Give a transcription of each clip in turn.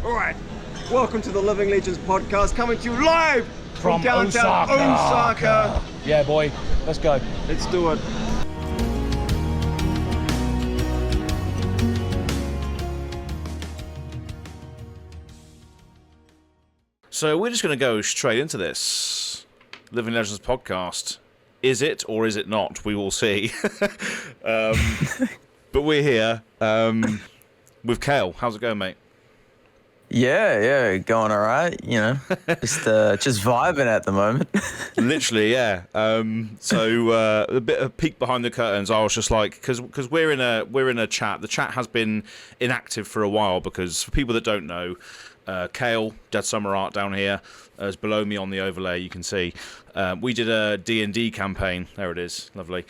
All right, welcome to the Living Legends podcast, coming to you live from downtown Osaka. Yeah, boy, let's go. Let's do it. So we're just going to go straight into this Living Legends podcast. Is it or is it not? We will see. But we're here with Kale. How's it going, mate? Yeah, going all right. You know, just vibing at the moment. Literally, yeah. So a bit of peek behind the curtains. I was just like, because we're in a chat. The chat has been inactive for a while because for people that don't know, Kale, Dead Summer Art down here, is below me on the overlay. You can see we did a D&D campaign. There it is, lovely.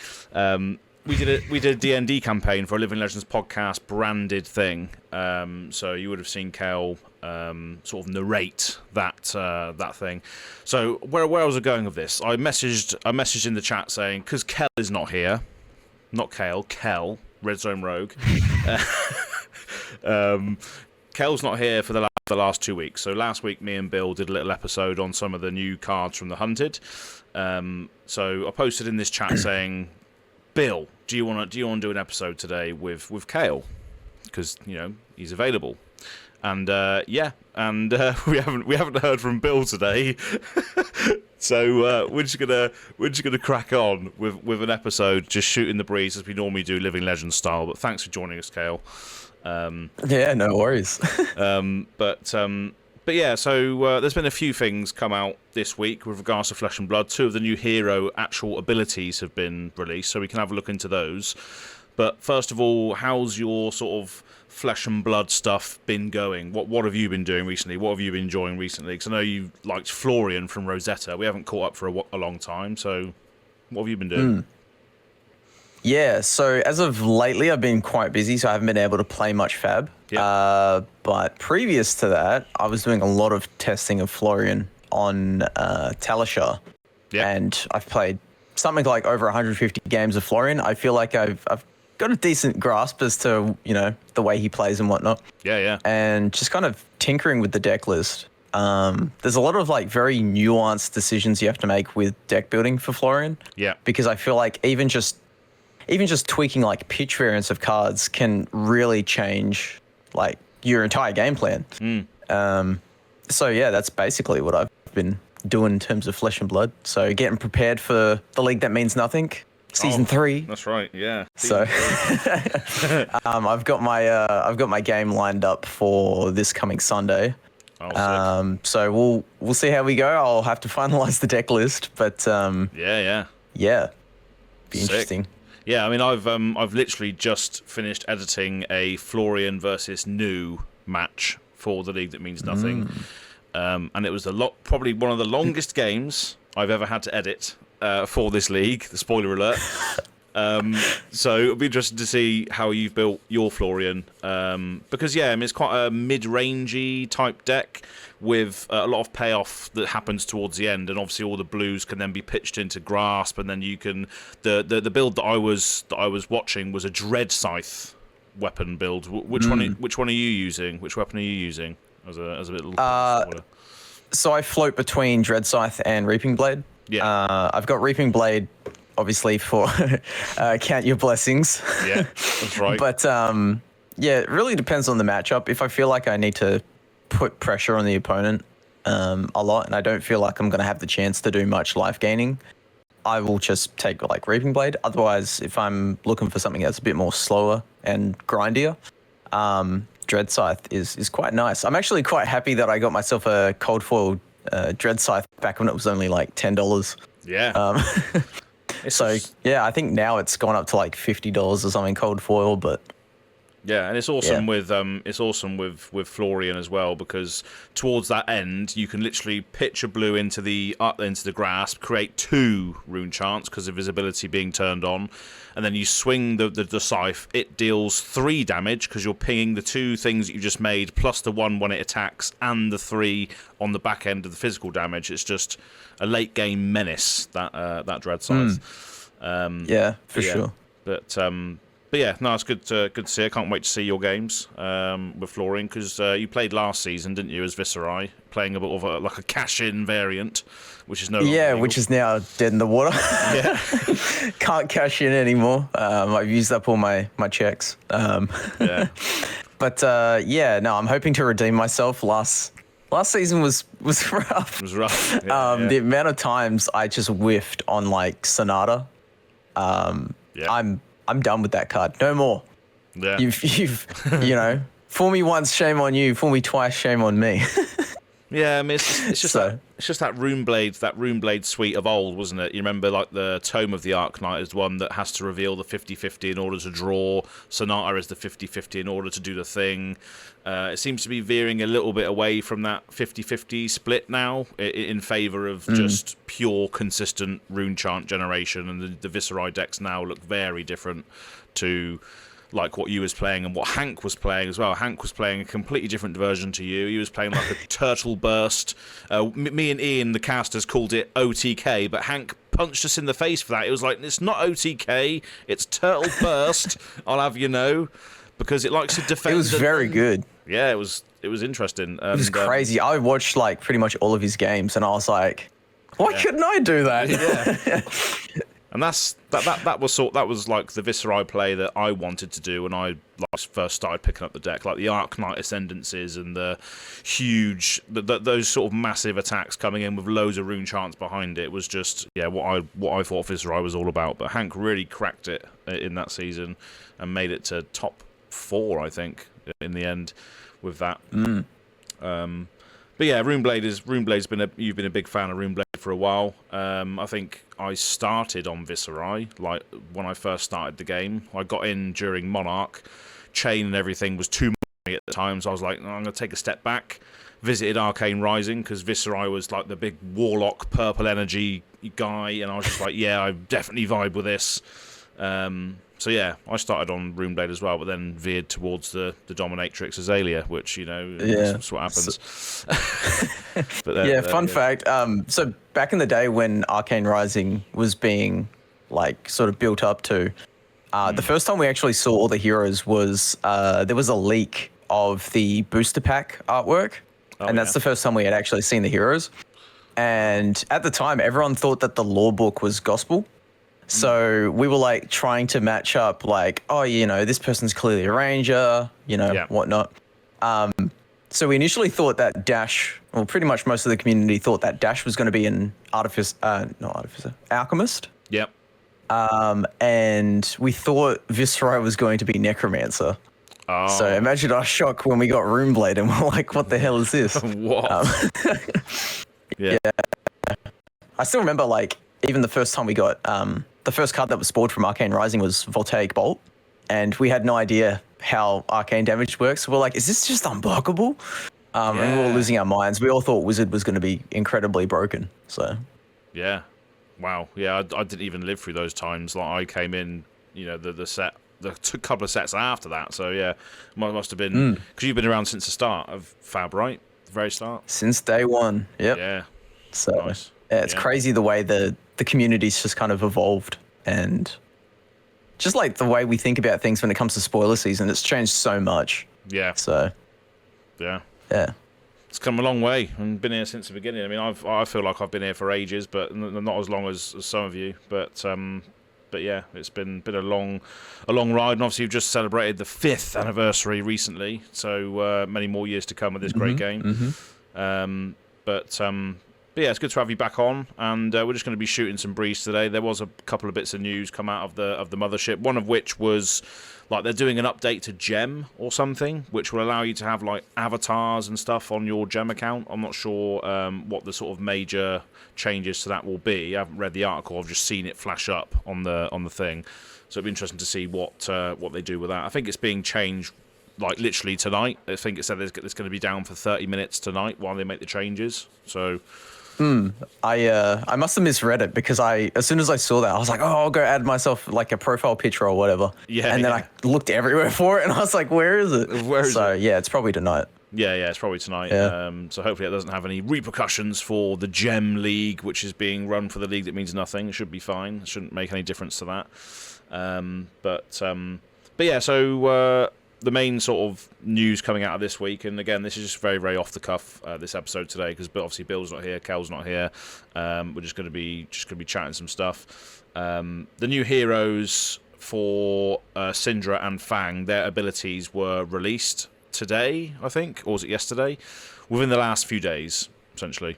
We did a D&D campaign for a Living Legends podcast branded thing. So you would have seen Kale sort of narrate that thing. So where was I going with this? I messaged in the chat saying, because Kel is not here, not Kale, Kel, Red Zone Rogue. Kel's not here for the last 2 weeks. So last week, me and Bill did a little episode on some of the new cards from the Hunted. So I posted in this chat saying, Bill, do you want to do an episode today with Kale? Because he's available, and we haven't heard from Bill today, so we're just gonna crack on with an episode, just shooting the breeze as we normally do, Living Legends style. But thanks for joining us, Kale. Yeah, no worries. But yeah, so there's been a few things come out this week with regards to Flesh and Blood. 2 of the new hero actual abilities have been released, so we can have a look into those. But first of all, how's your sort of Flesh and Blood stuff been going? What have you been doing recently? What have you been enjoying recently? Because I know you liked Florian from Rosetta. We haven't caught up for a long time, so what have you been doing? Yeah, so as of lately, I've been quite busy, so I haven't been able to play much Fab. Yep. But previous to that, I was doing a lot of testing of Florian on Talishar. Yep. And I've played something like over 150 games of Florian. I feel like I've got a decent grasp as to, the way he plays and whatnot. Yeah. And just kind of tinkering with the deck list. There's a lot of very nuanced decisions you have to make with deck building for Florian. Yeah. Because I feel like even just tweaking pitch variants of cards can really change your entire game plan. So yeah, that's basically what I've been doing in terms of Flesh and Blood. So getting prepared for the League That Means Nothing, season 3. That's right. Yeah. So I've got my game lined up for this coming Sunday. Oh, sick. So we'll see how we go. I'll have to finalize the deck list, but yeah, be sick. interesting. Yeah, I mean, I've literally just finished editing a Florian versus New match for the League That Means Nothing, and it was probably one of the longest games I've ever had to edit for this league. The spoiler alert. So it'll be interesting to see how you've built your Florian, because it's quite a mid-rangey type deck with a lot of payoff that happens towards the end, and obviously all the blues can then be pitched into grasp, and then you can the build that I was watching was a Dread Scythe weapon build. Which one are you using? Which weapon are you using as a little? So I float between Dread Scythe and Reaping Blade. Yeah. I've got Reaping Blade, obviously, for count your blessings. Yeah, that's right. But it really depends on the matchup. If I feel like I need to put pressure on the opponent a lot, and I don't feel like I'm going to have the chance to do much life gaining, I will just take Reaping Blade. Otherwise, if I'm looking for something that's a bit more slower and grindier, Dread Scythe is quite nice. I'm actually quite happy that I got myself a cold foil Dread Scythe back when it was only $10. Yeah. So I think now it's gone up to $50 or something cold foil, but yeah, and it's awesome with Florian as well, because towards that end you can literally pitch a blue into the grasp, create 2 rune chants because of his ability being turned on, and then you swing the scythe. It deals 3 damage because you're pinging the 2 things that you just made plus the 1 when it attacks, and the 3 on the back end of the physical damage. It's just a late game menace, that Dread Scythe. For sure. But But yeah, no, it's good to see. I can't wait to see your games with Florian, because you played last season, didn't you, as Viserai, playing a bit of like a cash-in variant, which is no longer legal. which is now dead in the water. Yeah. Can't cash in anymore. I've used up all my checks. Yeah. But no, I'm hoping to redeem myself. Last season was rough. It was rough. Yeah, The amount of times I just whiffed on like Sonata. I'm done with that card. No more. Yeah. You've fool me once, shame on you. Fool me twice, shame on me. Yeah, I mean, it's just that Runeblade suite of old, wasn't it? You remember, like, the Tome of the Arcanite is the one that has to reveal the 50-50 in order to draw. Sonata is the 50-50 in order to do the thing. It seems to be veering a little bit away from that 50-50 split now, in favour of just pure, consistent rune chant generation. And the Viserai decks now look very different to like what you was playing and what Hank was playing as well. Hank was playing a completely different version to you. He was playing like a turtle burst. Me and Ian, the casters, called it OTK, but Hank punched us in the face for that. It was like, it's not OTK, it's turtle burst, I'll have you know, because it likes to defend. It was very good. Yeah, it was interesting. It was crazy. I watched like pretty much all of his games and I was like, why couldn't I do that? Yeah. And that was like the Viserai play that I wanted to do when I first started picking up the deck, like the Arcanite Ascendances and the huge, those sort of massive attacks coming in with loads of rune chants behind it was just what I thought Viserai was all about. But Hank really cracked it in that season and made it to top 4, I think, in the end with that. But yeah, Runeblade's you've been a big fan of Runeblade for a while. I think I started on Viserai, like when I first started the game. I got in during Monarch. Chain and everything was too much for me at the time, so I was like, I'm going to take a step back. Visited Arcane Rising, because Viserai was like the big Warlock, purple energy guy, and I was just like, yeah, I definitely vibe with this. So yeah, I started on Runeblade as well, but then veered towards the Dominatrix Azalea, which, that's what happens. But fun fact. So back in the day when Arcane Rising was being like sort of built up to, the first time we actually saw all the heroes was there was a leak of the booster pack artwork, and that's the first time we had actually seen the heroes. And at the time, everyone thought that the lore book was gospel. So we were like trying to match up like, this person's clearly a ranger, whatnot. So we initially thought that Dash, well, pretty much most of the community thought that Dash was going to be an alchemist. Yep. And we thought Viserai was going to be necromancer. Oh. So imagine our shock when we got Runeblade and we're like, what the hell is this? What? Yeah. I still remember like even the first time we got the first card that was spawned from Arcane Rising was Voltaic Bolt, and we had no idea how arcane damage works. So we're like, is this just unblockable? And we were losing our minds. We all thought Wizard was going to be incredibly broken. So yeah, wow, yeah, I didn't even live through those times. Like I came in, the couple of sets after that. So yeah, must have been because you've been around since the start of Fab, right? The very start. Since day one. Yep. Yeah. So nice. Yeah, it's crazy the way the community's just kind of evolved, and just like the way we think about things when it comes to spoiler season, it's changed so much. Yeah. So. Yeah. Yeah. It's come a long way and been here since the beginning. I mean, I feel like I've been here for ages, but not as long as some of you. But yeah, it's been a long ride, and obviously you've just celebrated the 5th anniversary recently, so many more years to come with this great game. But yeah, it's good to have you back on, and we're just going to be shooting some breeze today. There was a couple of bits of news come out of the mothership, one of which was like they're doing an update to Gem or something, which will allow you to have like avatars and stuff on your Gem account. I'm not sure what the sort of major changes to that will be. I haven't read the article. I've just seen it flash up on the thing, so it'll be interesting to see what they do with that. I think it's being changed like literally tonight. I think it said it's going to be down for 30 minutes tonight while they make the changes. So. I must have misread it, because as soon as I saw that, I was like, I'll go add myself like a profile picture or whatever. Yeah. And then I looked everywhere for it, and I was like, where is it? So yeah, it's probably tonight. Yeah, it's probably tonight. Yeah. So hopefully it doesn't have any repercussions for the Gem League, which is being run for the league that means nothing. It should be fine. It shouldn't make any difference to that. But yeah, so the main sort of news coming out of this week, and again, this is just very, very off the cuff, this episode today, because obviously Bill's not here, Kel's not here. We're just going to be chatting some stuff. The new heroes for Syndra and Fang, their abilities were released today, I think, or was it yesterday? Within the last few days, essentially.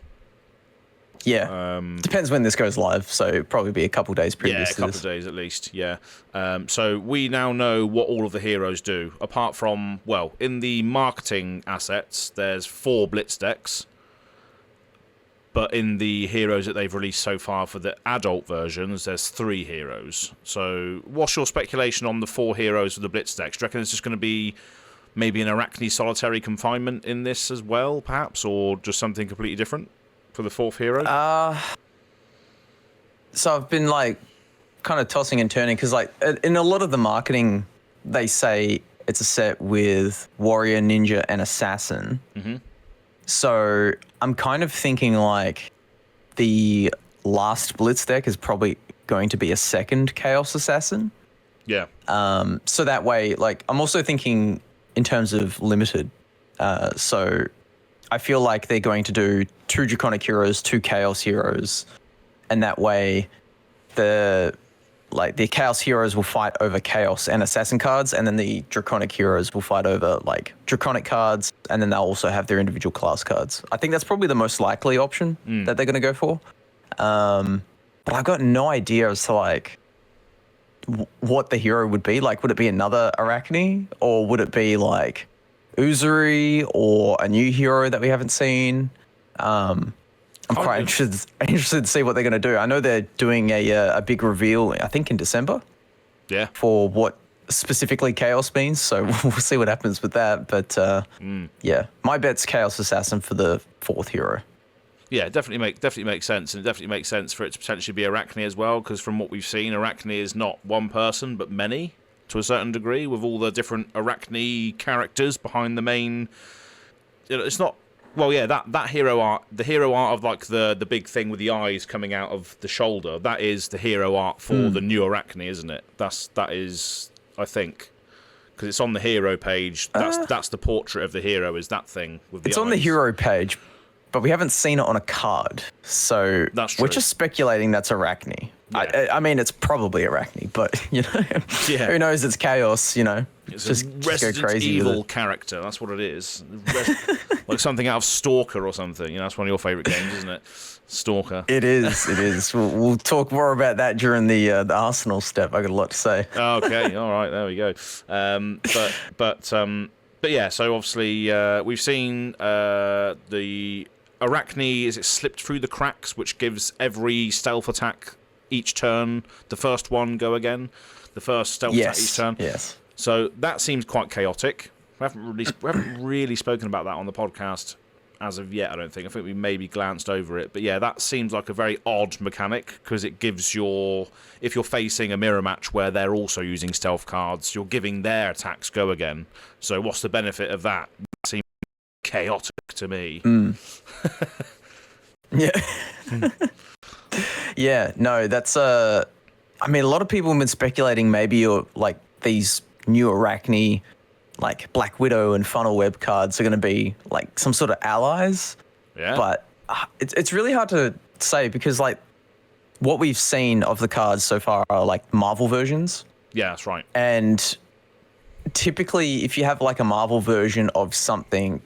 Yeah. Depends when this goes live, so it'll probably be a couple days previous to this. Yeah, a couple of days at least, yeah. So we now know what all of the heroes do, apart from, well, in the marketing assets, there's 4 Blitz decks, but in the heroes that they've released so far for the adult versions, there's 3 heroes. So what's your speculation on the 4 heroes of the Blitz decks? Do you reckon it's just going to be maybe an Arachne solitary confinement in this as well, perhaps, or just something completely different for the 4th hero? So I've been like kind of tossing and turning because like in a lot of the marketing, they say it's a set with warrior, ninja, and assassin. Mm-hmm. So I'm kind of thinking like the last Blitz deck is probably going to be a second Chaos Assassin. Yeah. So that way, like I'm also thinking in terms of limited. So I feel like they're going to do 2 Draconic heroes, 2 Chaos heroes, and that way the Chaos heroes will fight over Chaos and Assassin cards, and then the Draconic heroes will fight over like Draconic cards, and then they'll also have their individual class cards. I think that's probably the most likely option that they're going to go for. But I've got no idea as to like what the hero would be. Like, would it be another Arachne, or would it be like Uzuri or a new hero that we haven't seen? I'm quite interested to see what they're going to do. I know they're doing a big reveal, I think in December. Yeah. For what specifically Chaos means, so we'll see what happens with that. But yeah, my bet's Chaos Assassin for the 4th hero. Yeah, definitely makes sense, and it definitely makes sense for it to potentially be Arachne as well, because from what we've seen, Arachne is not one person, but many, to a certain degree, with all the different Arachne characters behind the main... It's not... Well, yeah, that hero art, the hero art of like the big thing with the eyes coming out of the shoulder, that is the hero art for the new Arachne, isn't it? That is, I think, because it's on the hero page. That's the portrait of the hero. Is that thing with the eyes. It's on the hero page, but we haven't seen it on a card, so that's true. We're just speculating that's Arachne. Yeah. I mean, it's probably Arachne, but who knows? It's Chaos, It's just a go Resident crazy Evil character. That's what it is. Like something out of Stalker or something. That's one of your favourite games, isn't it? Stalker. It is. It is. We'll talk more about that during the Arsenal step. I got a lot to say. Okay. All right. There we go. But yeah. So obviously we've seen the Arachne. Is it slipped through the cracks, which gives every stealth attack each turn, the first one go again, the first stealth attack each turn. Yes. So that seems quite chaotic. We haven't really spoken about that on the podcast as of yet, I don't think. I think we maybe glanced over it. But yeah, that seems like a very odd mechanic, because it gives if you're facing a mirror match where they're also using stealth cards, you're giving their attacks go again. So what's the benefit of that? That seems chaotic to me. Yeah. Yeah, no, that's I mean, a lot of people have been speculating maybe you're like these new Arachne, like Black Widow and Funnel Web cards are going to be like some sort of allies. Yeah. But it's really hard to say, because like what we've seen of the cards so far are like Marvel versions. Yeah, that's right. And typically, if you have like a Marvel version of something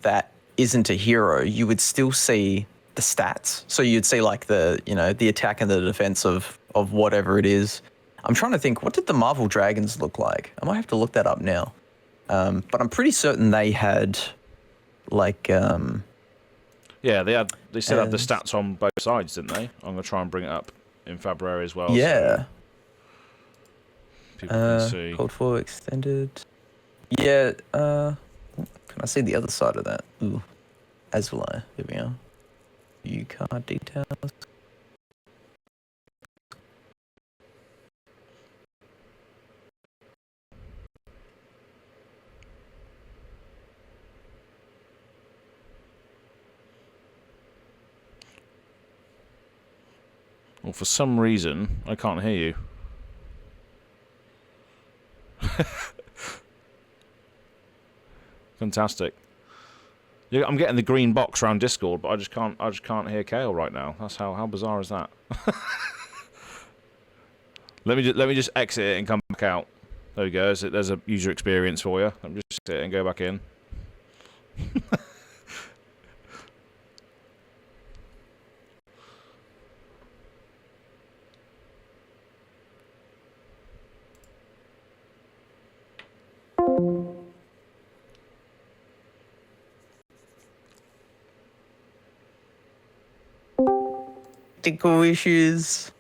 that isn't a hero, you would still see the stats. So you'd see like the attack and the defense of whatever it is. I'm trying to think, what did the Marvel Dragons look like? I might have to look that up now. But I'm pretty certain they had like yeah, they still had the stats on both sides, didn't they? I'm gonna try and bring it up in February as well. Yeah. So people can see. Code for extended. Yeah, can I see the other side of that? Ooh. As will I. Here we are. View card details. Well, for some reason, I can't hear you. Fantastic. Yeah, I'm getting the green box around Discord, but I just can't hear Kale right now. That's how bizarre is that? Let me just exit it and come back out. There we go. There's a user experience for you. Let me just exit it and go back in. Technical issues.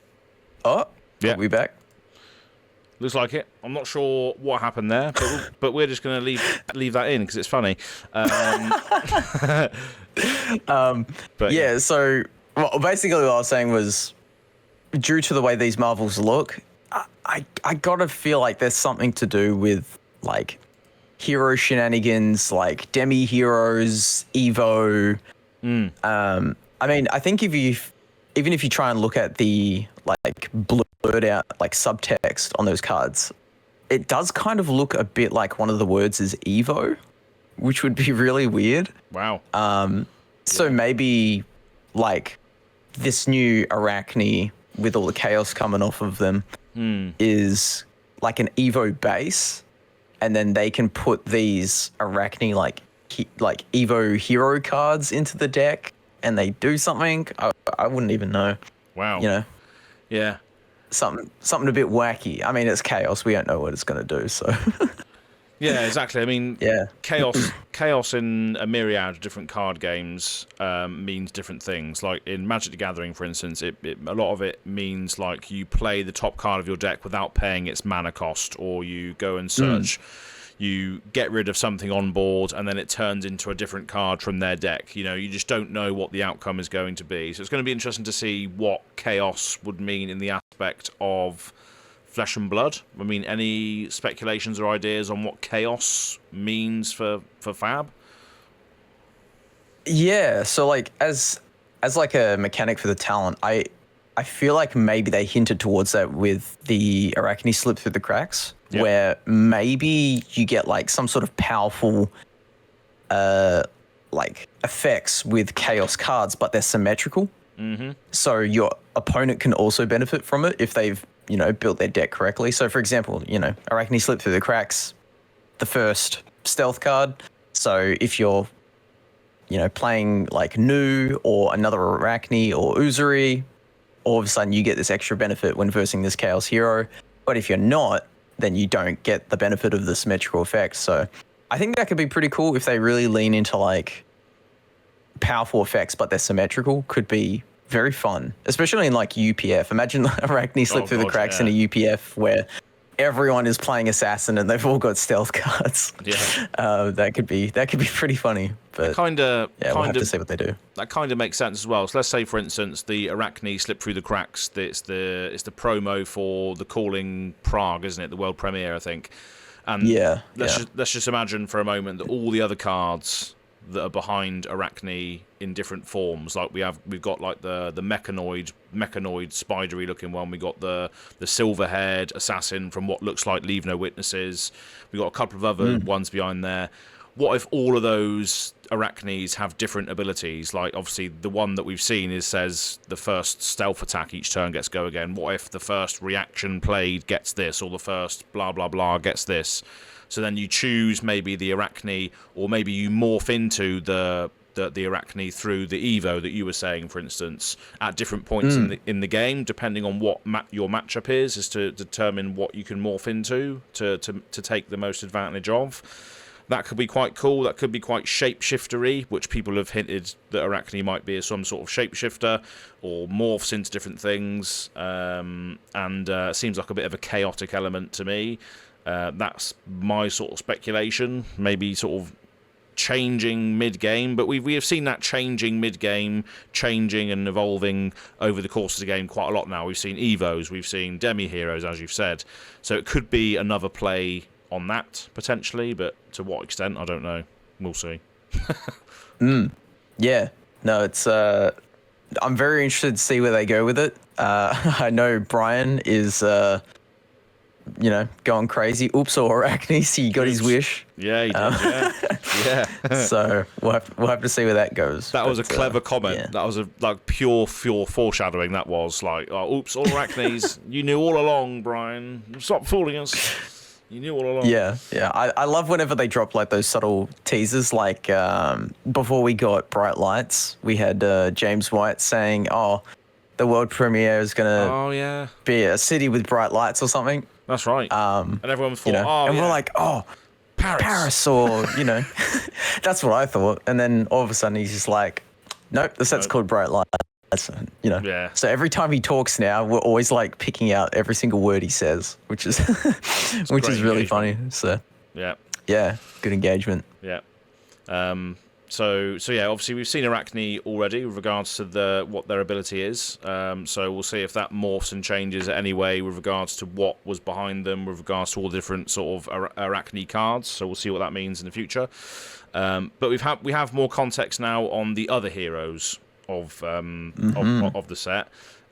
Oh, Yeah. are we back? Looks like it. I'm not sure what happened there, but we're just going to leave that in because it's funny. But Yeah, so well, basically what I was saying was, due to the way these Marvels look, I gotta feel like there's something to do with like hero shenanigans, like demi heroes, Evo. I mean, I think even if you try and look at the like blurred out like subtext on those cards, it does kind of look a bit like one of the words is Evo, which would be really weird. Wow. So maybe like this new Arachne with all the chaos coming off of them is like an Evo base, and then they can put these Arachne like Evo hero cards into the deck, and they do something. I wouldn't even know. Wow. You know, Yeah. something a bit wacky. I mean, it's chaos. We don't know what it's going to do. So Yeah, exactly. I mean, yeah. chaos in a myriad of different card games means different things. Like in Magic the Gathering, for instance, a lot of it means like you play the top card of your deck without paying its mana cost, or you go and search. You get rid of something on board, and then it turns into a different card from their deck. You know, you just don't know what the outcome is going to be. So it's going to be interesting to see what chaos would mean in the aspect of Flesh and Blood. I mean, any speculations or ideas on what chaos means for Fab? Yeah, so like as like a mechanic for the talent, I feel like maybe they hinted towards that with the Arachne slip through the cracks, where maybe you get like some sort of powerful like effects with chaos cards, but they're symmetrical. So your opponent can also benefit from it if they've, you know, built their deck correctly. So for example, you know, Arachne slip through the cracks, the first stealth card. So if you're, you know, playing like Nu or another Arachne or Uzuri, all of a sudden you get this extra benefit when versing this Chaos hero. But if you're not, then you don't get the benefit of the symmetrical effect. So I think that could be pretty cool if they really lean into like powerful effects, but they're symmetrical. Could be very fun, especially in like UPF. Imagine Arachne slip through the cracks in a UPF where everyone is playing assassin and they've all got stealth cards. Yeah, that could be pretty funny. But we'll have to see what they do. That kind of makes sense as well. So let's say, for instance, the Arachne slip through the cracks. It's the promo for the Calling Prague, isn't it? The world premiere, I think. And let's just imagine for a moment that all the other cards that are behind Arachne in different forms, like we've got like the mechanoid spidery looking one, we got the silver haired assassin from what looks like Leave No Witnesses, we got a couple of other ones behind there. What if all of those Arachnes have different abilities? Like obviously the one that we've seen says the first stealth attack each turn gets go again. What if the first reaction played gets this, or the first blah blah blah gets this? So then you choose maybe the Arachne, or maybe you morph into the Arachne through the Evo that you were saying, for instance, at different points in the game, depending on what your matchup is to determine what you can morph into to take the most advantage of. That could be quite cool. That could be quite shapeshiftery, which people have hinted that Arachne might be some sort of shapeshifter or morphs into different things. And seems like a bit of a chaotic element to me. That's my sort of speculation. Maybe sort of changing mid-game, but we have seen that changing mid-game, changing and evolving over the course of the game quite a lot now. We've seen Evos, we've seen demi-heroes, as you've said. So it could be another play on that, potentially, but to what extent, I don't know. We'll see. Yeah. No, it's... I'm very interested to see where they go with it. I know Brian is going crazy. Oops, or Arachne, he got his wish. Yeah, he did. Yeah. So we'll have to see where that goes. That was a clever comment. Yeah. That was pure foreshadowing. That was like, oh, oops, all Arachnes. You knew all along, Brian. Stop fooling us. You knew all along. Yeah. I love whenever they drop like those subtle teasers. Like before we got Bright Lights, we had James White saying, "Oh, the world premiere is gonna be a city with bright lights or something." That's right. And everyone thought, we're like, "Oh, Paris," or that's what I thought. And then all of a sudden he's just like, "Nope, the set's called Bright Lights." Yeah. So every time he talks now, we're always like picking out every single word he says, which is really funny. So yeah, good engagement. Yeah. So yeah, obviously we've seen Arachne already with regards to what their ability is. So we'll see if that morphs and changes any way with regards to what was behind them, with regards to all the different sort of Arachne cards. So we'll see what that means in the future. But we have more context now on the other heroes of the set.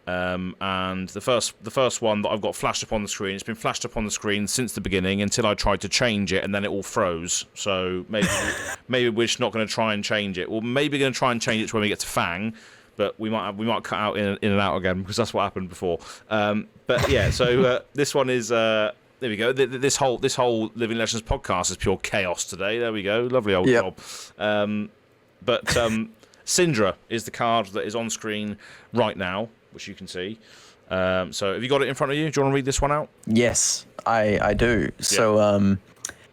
And the first one that I've got flashed up on the screen, it's been flashed up on the screen since the beginning until I tried to change it, and then it all froze. So maybe we're just not going to try and change it. Well, maybe going to try and change it to when we get to Fang, but we might cut out in and out again because that's what happened before. But yeah, so this one is there we go. This whole Living Legends podcast is pure chaos today. There we go. Lovely old job. But Syndra is the card that is on screen right now, which you can see. So have you got it in front of you? Do you want to read this one out? Yes, I do. Yeah. So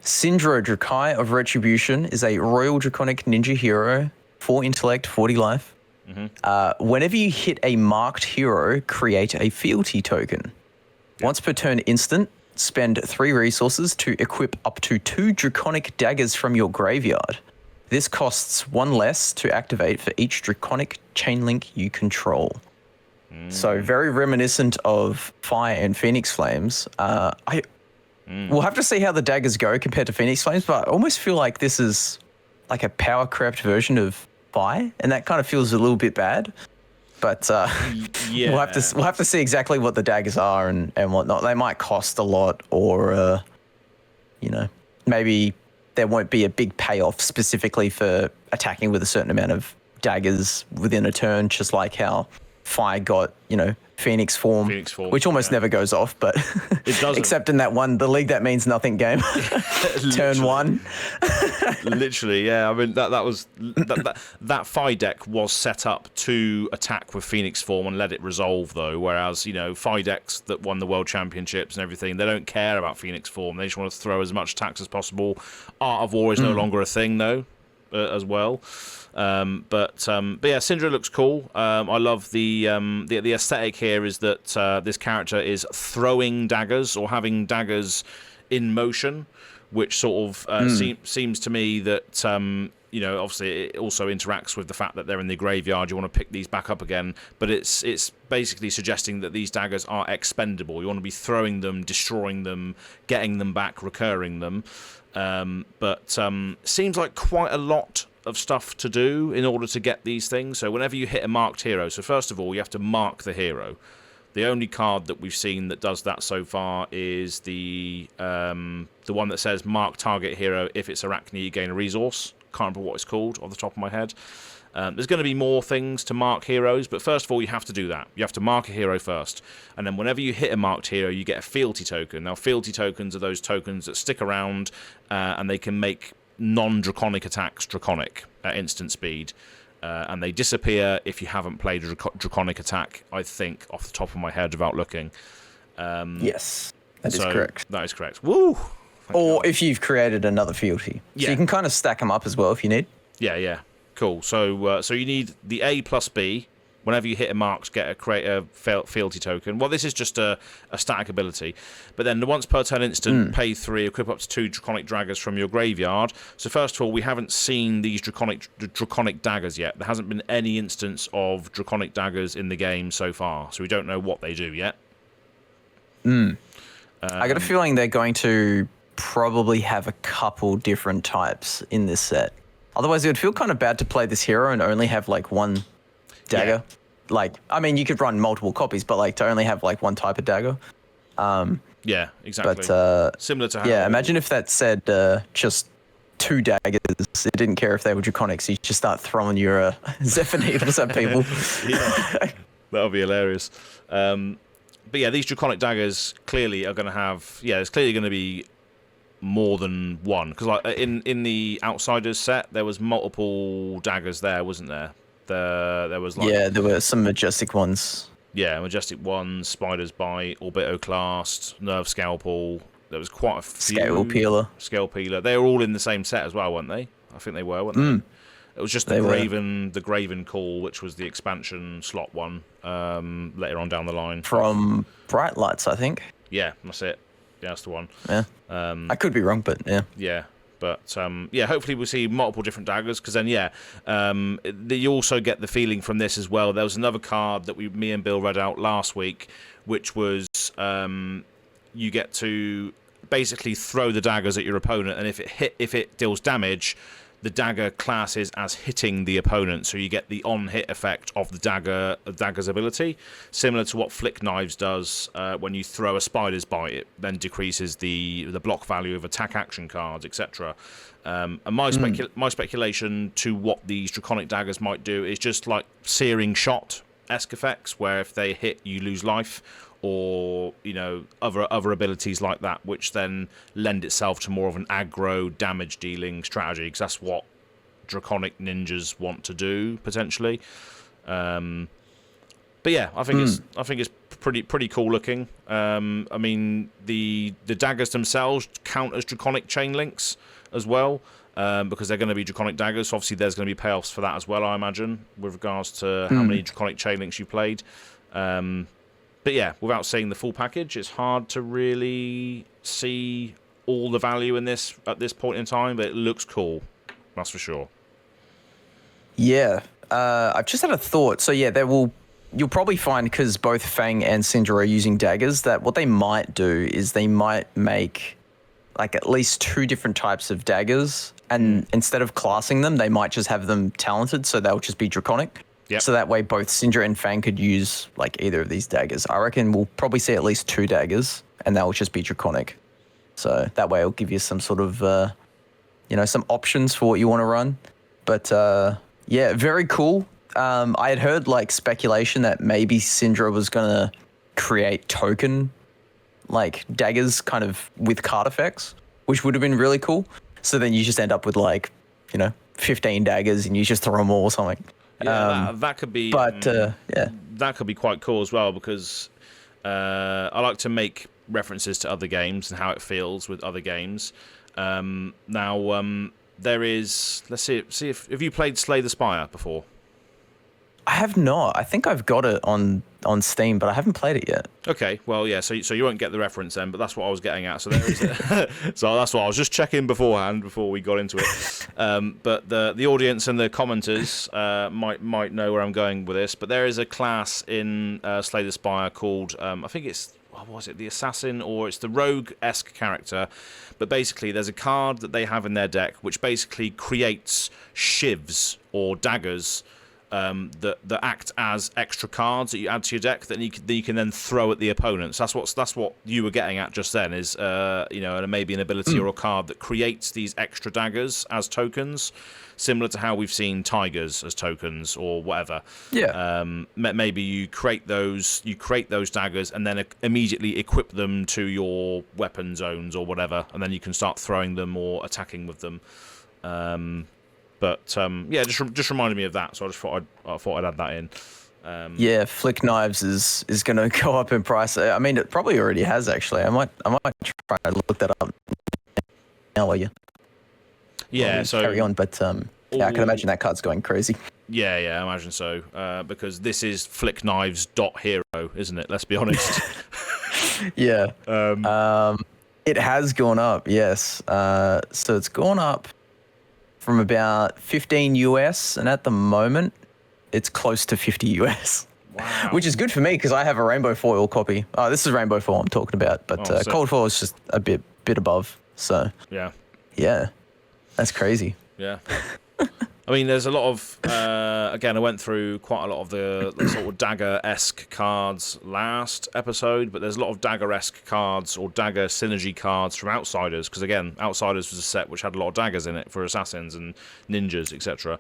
Syndra Drakai of Retribution is a Royal Draconic Ninja hero, 4 intellect, 40 life. Mm-hmm. Whenever you hit a marked hero, create a fealty token. Yep. Once per turn instant, spend 3 resources to equip up to 2 Draconic daggers from your graveyard. This costs 1 less to activate for each Draconic chainlink you control. So very reminiscent of Fire and Phoenix Flames. We'll have to see how the daggers go compared to Phoenix Flames, but I almost feel like this is like a power crept version of Fire, and that kind of feels a little bit bad. But we'll have to see exactly what the daggers are and whatnot. They might cost a lot, or maybe there won't be a big payoff specifically for attacking with a certain amount of daggers within a turn, just like how Fire got, Phoenix form, which almost never goes off, but it doesn't. Except in that one, the League That Means Nothing game, turn 1. Literally, yeah. I mean, that was that Fire deck was set up to attack with Phoenix form and let it resolve, though. Whereas, Fire decks that won the World Championships and everything, they don't care about Phoenix form. They just want to throw as much attacks as possible. Art of War is no longer a thing, though, as well. But yeah, Syndra looks cool. I love the aesthetic here is that this character is throwing daggers or having daggers in motion, which sort of seems to me that obviously it also interacts with the fact that they're in the graveyard. You want to pick these back up again, but it's basically suggesting that these daggers are expendable. You want to be throwing them, destroying them, getting them back, recurring them. But seems like quite a lot of stuff to do in order to get these things. So whenever you hit a marked hero, so first of all you have to mark the hero. The only card that we've seen that does that so far is the one that says mark target hero. If it's Arachne, you gain a resource. Can't remember what it's called off the top of my head. There's going to be more things to mark heroes, but first of all you have to do that. You have to mark a hero first, and then whenever you hit a marked hero you get a fealty token. Now fealty tokens are those tokens that stick around and they can make non-draconic attacks draconic at instant speed, and they disappear if you haven't played a draconic attack, I think, off the top of my head without looking. Yes, that is correct. That is correct. Woo! Or if you've created another fealty. So you can kind of stack them up as well if you need. Yeah. Cool. So you need the A plus B. Whenever you hit a mark, create a fealty token. Well, this is just a static ability. But then the once per turn instant, pay 3, equip up to 2 Draconic Daggers from your graveyard. So first of all, we haven't seen these Draconic Daggers yet. There hasn't been any instance of Draconic Daggers in the game so far. So we don't know what they do yet. I got a feeling they're going to probably have a couple different types in this set. Otherwise, it would feel kind of bad to play this hero and only have like one dagger. You could run multiple copies, but to only have like one type of dagger. Yeah, exactly. But similar to how... yeah, imagine if that said just 2 daggers. It didn't care if they were draconic, so you just start throwing your Zephyr Needles at people. Yeah, that would be hilarious. But yeah, these draconic daggers clearly are going to have... Yeah, there's clearly going to be more than one. Because like, in the Outsiders set, there was multiple daggers there, wasn't there? There was like... Yeah, there were some majestic ones. Yeah, Majestic Ones, Spider's Bite, Orbito Clast, Nerve Scalpel. There was quite a few. Scale Peeler. Scale Peeler. They were all in the same set as well, weren't they? I think they were, weren't they? It was just the Graven Call, which was the expansion slot one later on down the line. From Bright Lights, I think. Yeah, that's it. Yeah, that's the one. Yeah. I could be wrong, but yeah. Yeah. But, yeah, hopefully we'll see multiple different daggers, because then, yeah, you also get the feeling from this as well. There was another card that me and Bill read out last week, which was you get to basically throw the daggers at your opponent, and if it deals damage, the dagger classes as hitting the opponent, so you get the on-hit effect of the dagger's ability, similar to what Flick Knives does when you throw a Spider's Bite. It then decreases the block value of attack action cards, etc. And my speculation to what these draconic daggers might do is just like Searing Shot-esque effects, where if they hit, you lose life, or other abilities like that, which then lend itself to more of an aggro damage dealing strategy, because that's what draconic ninjas want to do potentially. But yeah, I think it's pretty cool looking. I mean, the daggers themselves count as draconic chain links as well, because they're going to be draconic daggers. So obviously, there's going to be payoffs for that as well, I imagine, with regards to how many draconic chain links you played. But yeah, without seeing the full package, it's hard to really see all the value in this at this point in time, but it looks cool. That's for sure. Yeah. I've just had a thought. So yeah, you'll probably find, because both Fang and Syndra are using daggers, that what they might do is they might make like at least 2 different types of daggers, and instead of classing them, they might just have them talented, so they'll just be draconic. Yep. So that way both Syndra and Fang could use like either of these daggers. I reckon we'll probably see at least 2 daggers, and they'll just be draconic. So that way it'll give you some sort of, some options for what you want to run. But yeah, very cool. I had heard like speculation that maybe Syndra was going to create token like daggers kind of with card effects, which would have been really cool. So then you just end up with 15 daggers and you just throw them all or something. Yeah, that could be. But yeah, that could be quite cool as well, because I like to make references to other games and how it feels with other games. Now, there is. Let's see if have you played Slay the Spire before? I have not. I think I've got it on Steam, but I haven't played it yet. Okay, well, yeah, so you won't get the reference then, but that's what I was getting at. So there is it. So that's what I was just checking beforehand before we got into it. But the audience and the commenters might know where I'm going with this. But there is a class in Slay the Spire called I think it's what was it, the assassin, or it's the rogue-esque character. But basically, there's a card that they have in their deck which basically creates shivs or daggers. That act as extra cards that you add to your deck that you can then throw at the opponents. That's what you were getting at just then. Is maybe an ability or a card that creates these extra daggers as tokens, similar to how we've seen tigers as tokens or whatever. Yeah. Maybe you create those daggers and then immediately equip them to your weapon zones or whatever, and then you can start throwing them or attacking with them. But yeah, just reminded me of that, so I thought I'd add that in. Yeah, Flick Knives is going to go up in price. I mean, it probably already has actually. I might try to look that up now while you so carry on. But yeah, I can imagine that card's going crazy. Yeah, I imagine so. Because this is Flick Knives .hero, isn't it? Let's be honest. Yeah. It has gone up. Yes. So it's gone up from about 15 US, and at the moment, it's close to 50 US. Wow. Which is good for me because I have a Rainbow Foil copy. Oh, this is Rainbow Foil I'm talking about, but Cold Foil is just a bit above. So yeah, that's crazy. Yeah. I mean, there's a lot of again. I went through quite a lot of the sort of dagger-esque cards last episode, but there's a lot of dagger-esque cards or dagger synergy cards from Outsiders, because again, Outsiders was a set which had a lot of daggers in it for assassins and ninjas, etc.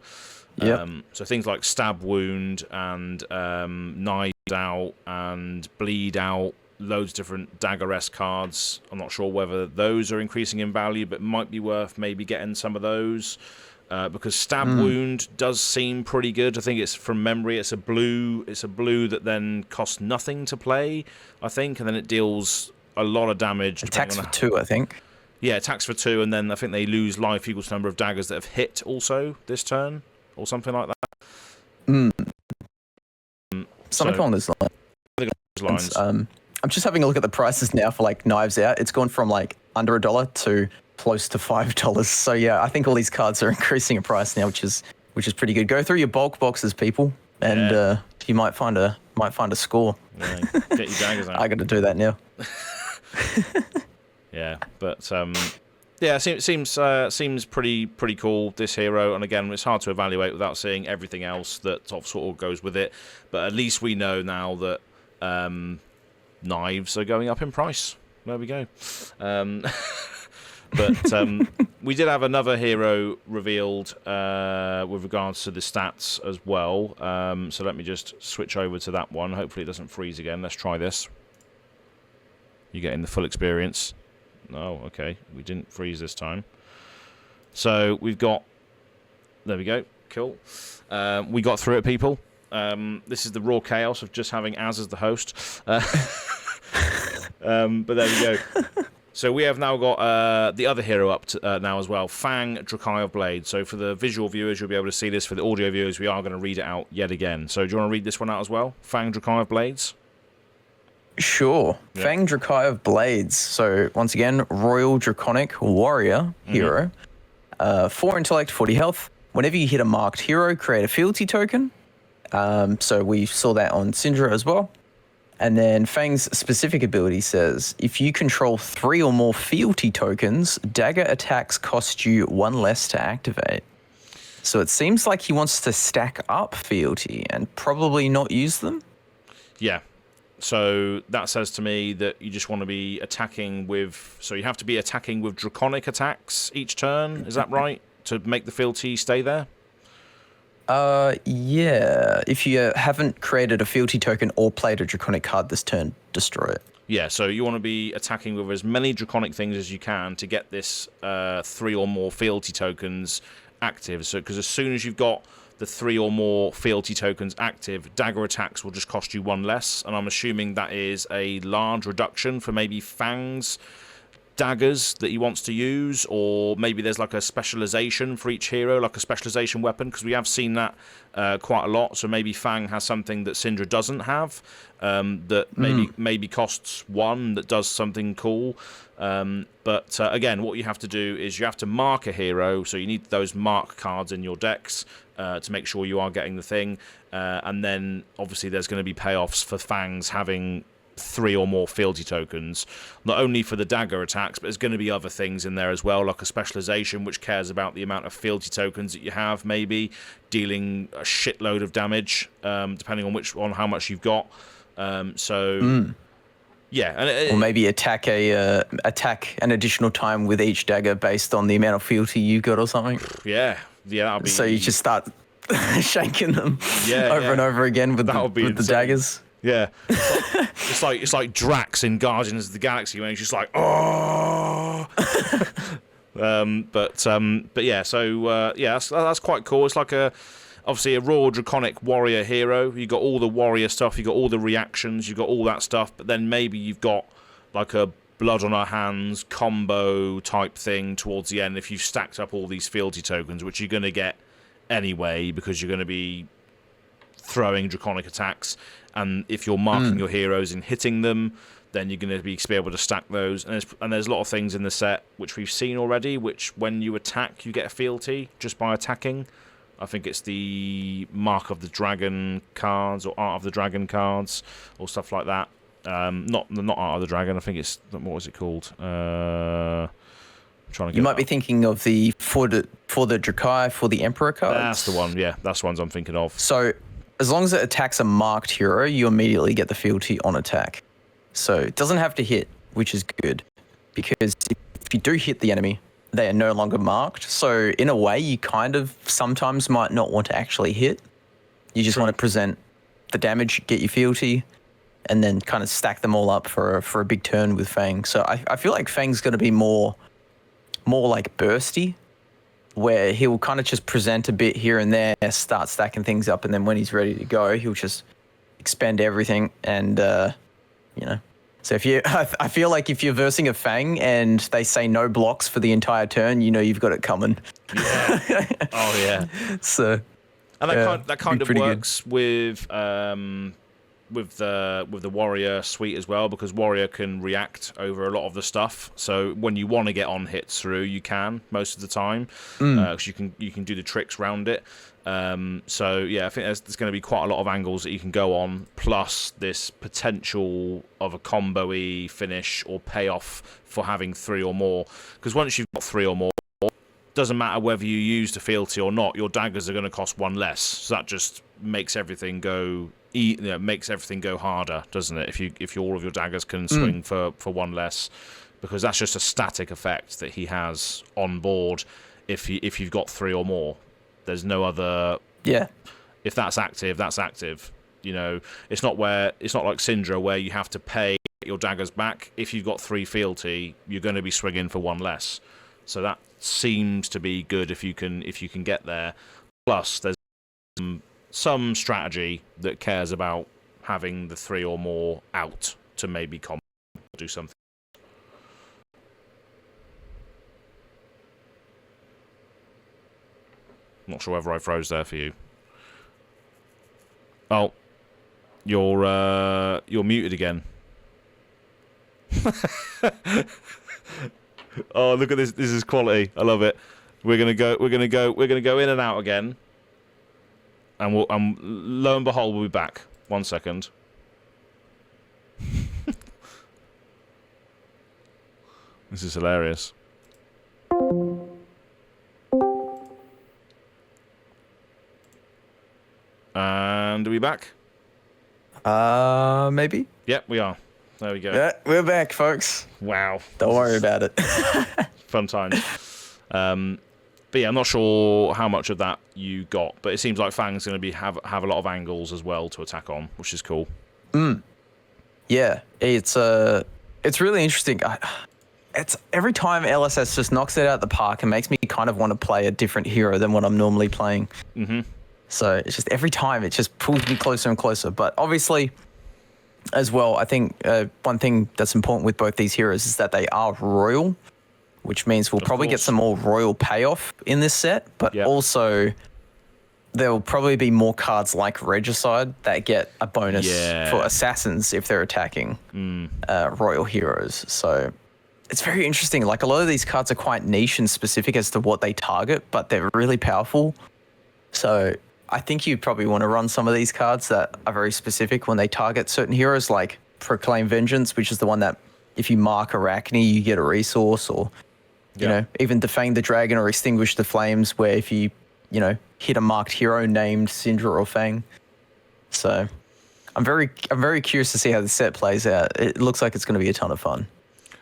Yep. So things like Stab Wound and Knives Out and Bleed Out, loads of different dagger-esque cards. I'm not sure whether those are increasing in value, but it might be worth maybe getting some of those. Because Stab Wound does seem pretty good. I think it's from memory. It's a blue. It's a blue that then costs nothing to play, I think, and then it deals a lot of damage. Attacks for 2, I think. Yeah, attacks for 2, and then I think they lose life equals to number of daggers that have hit also this turn, or something like that. Something along those lines. I'm just having a look at the prices now for like Knives Out. It's gone from like under $1 to close to $5. So yeah, I think all these cards are increasing in price now, which is pretty good. Go through your bulk boxes, people, and you might find a score. Yeah, get your daggers out. I got to do that now. Yeah, but yeah, seems pretty cool, this hero. And again, it's hard to evaluate without seeing everything else that sort of goes with it. But at least we know now that knives are going up in price. There we go. But we did have another hero revealed with regards to the stats as well. So let me just switch over to that one. Hopefully it doesn't freeze again. Let's try this. You're getting the full experience. Oh, okay. We didn't freeze this time. So we've got... There we go. Cool. We got through it, people. This is the raw chaos of just having Azz as the host. But there we go. So we have now got the other hero up to, now as well, Fang, Draconic Blade. So for the visual viewers, you'll be able to see this. For the audio viewers, we are going to read it out yet again. So do you want to read this one out as well? Fang, Draconic Blades? Sure. Yeah. Fang, Draconic Blades. So once again, Royal Draconic Warrior hero. 4 intellect, 40 health. Whenever you hit a marked hero, create a fealty token. So we saw that on Syndra as well. And then Fang's specific ability says, if you control 3 or more fealty tokens, dagger attacks cost you 1 less to activate. So it seems like he wants to stack up fealty and probably not use them. Yeah. So that says to me that you just want to be attacking with... So you have to be attacking with draconic attacks each turn. Is that right? To make the fealty stay there? Yeah. If you haven't created a fealty token or played a draconic card this turn, destroy it. Yeah, so you want to be attacking with as many draconic things as you can to get this 3 or more fealty tokens active. So, because as soon as you've got the 3 or more fealty tokens active, dagger attacks will just cost you 1 less. And I'm assuming that is a large reduction for maybe Fang's daggers that he wants to use, or maybe there's like a specialization for each hero, like a specialization weapon, because we have seen that quite a lot. So maybe Fang has something that Syndra doesn't have, that maybe costs 1 that does something cool. But again, what you have to do is you have to mark a hero, so you need those mark cards in your decks to make sure you are getting the thing, and then obviously there's going to be payoffs for Fangs having 3 or more fealty tokens, not only for the dagger attacks, but there's going to be other things in there as well, like a specialization which cares about the amount of fealty tokens that you have, maybe dealing a shitload of damage, depending on how much you've got. Yeah, and or maybe attack an additional time with each dagger based on the amount of fealty you got or something. Yeah, that'll be. So you just start shanking them over and over again with the daggers. Yeah, it's like Drax in Guardians of the Galaxy when he's just like, oh. But yeah, so yeah, that's quite cool. It's like obviously a raw draconic warrior hero. You got all the warrior stuff, you got all the reactions, you got all that stuff. But then maybe you've got like a blood on our hands combo type thing towards the end if you've stacked up all these fealty tokens, which you're going to get anyway because you're going to be throwing draconic attacks. And if you're marking your heroes and hitting them, then you're going to be able to stack those. And there's a lot of things in the set which we've seen already, which when you attack, you get a fealty just by attacking. I think it's the Mark of the Dragon cards or Art of the Dragon cards or stuff like that. Not Art of the Dragon. I think it's... What was it called? Trying to get You might be thinking of the for the Drakai, for the Emperor cards. That's the one, yeah. That's the ones I'm thinking of. So as long as it attacks a marked hero, you immediately get the fealty on attack. So it doesn't have to hit, which is good. Because if you do hit the enemy, they are no longer marked. So in a way, you kind of sometimes might not want to actually hit. You just want to present the damage, get your fealty, and then kind of stack them all up for a big turn with Fang. So I feel like Fang's going to be more like bursty, where he'll kind of just present a bit here and there, start stacking things up, and then when he's ready to go, he'll just expend everything. And, you know, so if you, I feel like if you're versing a Fang and they say no blocks for the entire turn, you know you've got it coming. Yeah. Oh, yeah. So... And that kind of works good. with the warrior suite as well, because warrior can react over a lot of the stuff. So when you want to get on hits through, you can most of the time, because you can do the tricks around it. So yeah, I think there's going to be quite a lot of angles that you can go on. Plus this potential of a combo-y finish or payoff for having 3 or more. Because once you've got 3 or more, doesn't matter whether you use the fealty or not, your daggers are going to cost 1 less. So that just makes everything go harder, doesn't it? If all of your daggers can swing for 1 less, because that's just a static effect that he has on board. If you've got 3 or more, there's no other. Yeah. If that's active, that's active. You know, it's not like Syndra where you have to pay your daggers back. If you've got 3 fealty, you're going to be swinging for 1 less. So that seems to be good if you can get there. Plus, there's some strategy that cares about having the 3 or more out to maybe do something. Not sure whether I froze there for you. Oh, you're muted again. Oh, look at this! This is quality. I love it. We're gonna go in and out again, and lo and behold, we'll be back. 1 second. This is hilarious. And are we back? Maybe. Yep, we are. There we go. Yeah, we're back, folks. Wow. Don't worry about it. Fun times. But yeah, I'm not sure how much of that you got, but it seems like Fang's going to have a lot of angles as well to attack on, which is cool. Yeah, it's really interesting. It's every time LSS just knocks it out of the park and makes me kind of want to play a different hero than what I'm normally playing. So it's just every time it just pulls me closer and closer. But obviously, as well, I think one thing that's important with both these heroes is that they are royal, which means we'll probably get some more royal payoff in this set, but also there will probably be more cards like Regicide that get a bonus for assassins if they're attacking royal heroes. So it's very interesting. Like, a lot of these cards are quite niche and specific as to what they target, but they're really powerful. So I think you probably want to run some of these cards that are very specific when they target certain heroes, like Proclaim Vengeance, which is the one that if you mark Arachne, you get a resource, or, you know, even Defang the Dragon or Extinguish the Flames, where if you hit a marked hero named Syndra or Fang. So I'm very curious to see how the set plays out. It looks like it's going to be a ton of fun.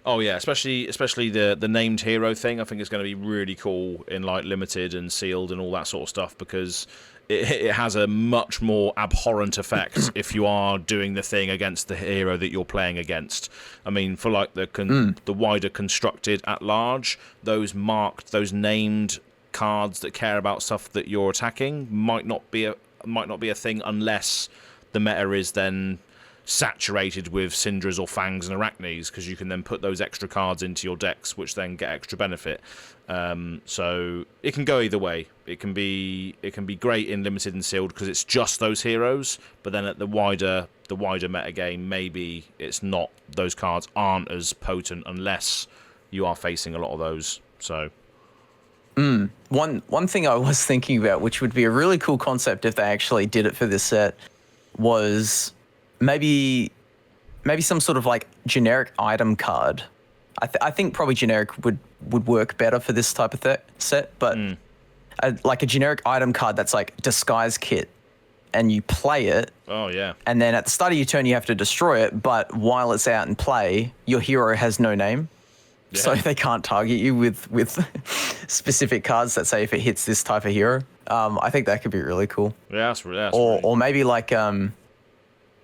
Oh yeah, especially the named hero thing. I think it's going to be really cool in like limited and sealed and all that sort of stuff, because it has a much more abhorrent effect if you are doing the thing against the hero that you're playing against. I mean, for like the wider constructed at large, those named cards that care about stuff that you're attacking might not be a thing unless the meta is then saturated with Syndras or Fangs and Arachnes, because you can then put those extra cards into your decks, which then get extra benefit. So it can go either way. It can be great in limited and sealed because it's just those heroes, but then at the wider meta game, maybe it's not. Those cards aren't as potent unless you are facing a lot of those. So one thing I was thinking about, which would be a really cool concept if they actually did it for this set, was maybe some sort of like generic item card I think probably generic would work better for this type of set, but like a generic item card that's like disguise kit, and you play it. Oh yeah. And then at the start of your turn, you have to destroy it. But while it's out in play, your hero has no name. Yeah. So they can't target you with specific cards that say if it hits this type of hero. I think that could be really cool. Yeah, that's or maybe like I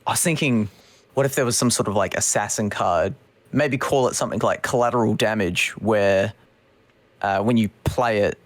was thinking, what if there was some sort of like assassin card? Maybe call it something like collateral damage, where when you play it,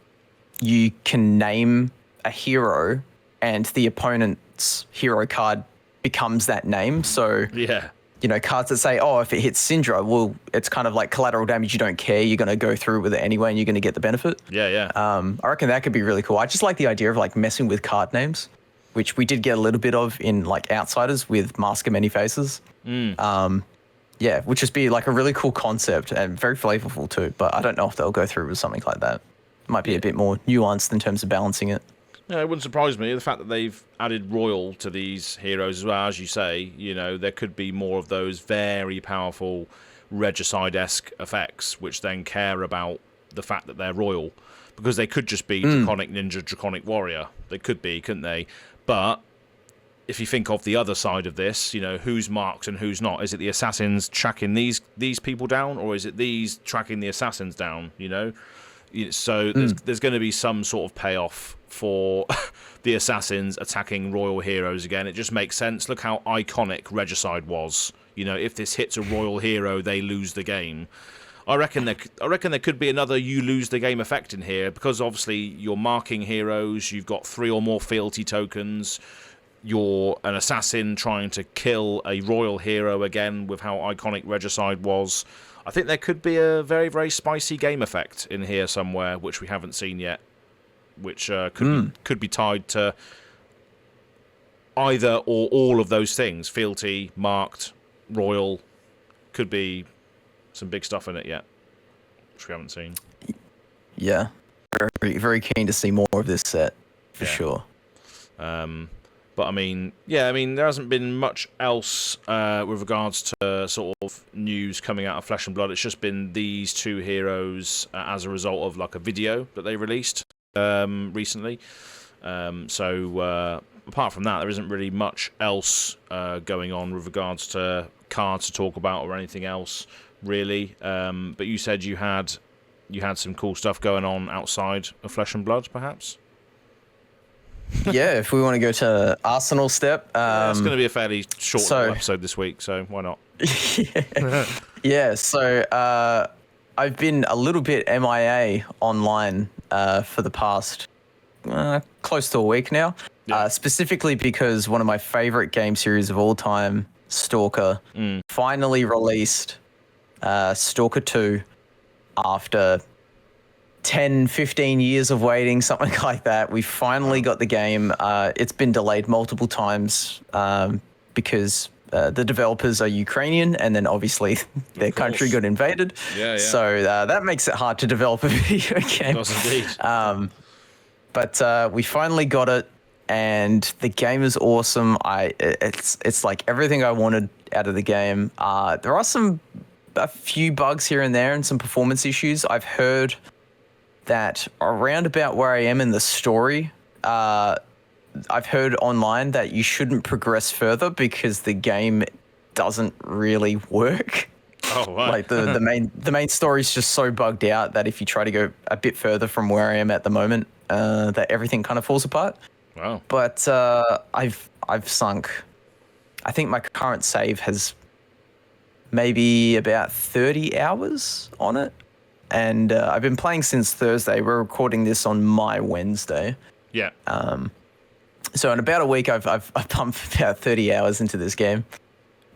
you can name a hero, and the opponent's hero card becomes that name. So yeah. You know, cards that say, oh, if it hits Syndra, well, it's kind of like collateral damage. You don't care. You're going to go through with it anyway, and you're going to get the benefit. Yeah, yeah. I reckon that could be really cool. I just like the idea of like messing with card names, which we did get a little bit of in like Outsiders with Mask of Many Faces. Yeah, which just be like a really cool concept and very flavorful too. But I don't know if they'll go through with something like that. Might be a bit more nuanced in terms of balancing it. Yeah, it wouldn't surprise me. The fact that they've added Royal to these heroes as well, as you say, you know, there could be more of those very powerful Regicide-esque effects, which then care about the fact that they're Royal. Because they could just be Draconic Ninja, Draconic Warrior. They could be, couldn't they? But if you think of the other side of this, you know, who's marked and who's not? Is it the assassins tracking these people down, or is it these tracking the assassins down, you know? So there's going to be some sort of payoff for the assassins attacking royal heroes again. It just makes sense. Look how iconic Regicide was. You know, if this hits a royal hero, they lose the game. I reckon there could be another you lose the game effect in here, because obviously you're marking heroes, you've got 3 or more fealty tokens, you're an assassin trying to kill a royal hero again with how iconic Regicide was. I think there could be a very, very spicy game effect in here somewhere, which we haven't seen yet, which could be tied to either or all of those things. Fealty, marked, royal, could be some big stuff in it yet, which we haven't seen. Yeah, very, very keen to see more of this set, for sure. But I mean, there hasn't been much else with regards to sort of news coming out of Flesh and Blood. It's just been these 2 heroes as a result of like a video that they released recently. So apart from that, there isn't really much else going on with regards to cards to talk about or anything else really. But you said you had some cool stuff going on outside of Flesh and Blood, perhaps. Yeah, if we want to go to Arsenal step. It's going to be a fairly short episode this week, so why not? Yeah, so I've been a little bit MIA online for the past close to a week now, specifically because one of my favorite game series of all time, Stalker, finally released Stalker 2 after 10, 15 years of waiting, something like that. We finally got the game. It's been delayed multiple times because the developers are Ukrainian, and then obviously their country got invaded. Yeah. So that makes it hard to develop a video game. It does indeed. But we finally got it, and the game is awesome. It's like everything I wanted out of the game. There are a few bugs here and there and some performance issues. I've heard that around about where I am in the story, I've heard online that you shouldn't progress further because the game doesn't really work. Oh, wow. Like the main story is just so bugged out that if you try to go a bit further from where I am at the moment, that everything kind of falls apart. Wow. But I've sunk. I think my current save has maybe about 30 hours on it. And I've been playing since Thursday. We're recording this on my Wednesday. Yeah. So in about a week, I've pumped about 30 hours into this game,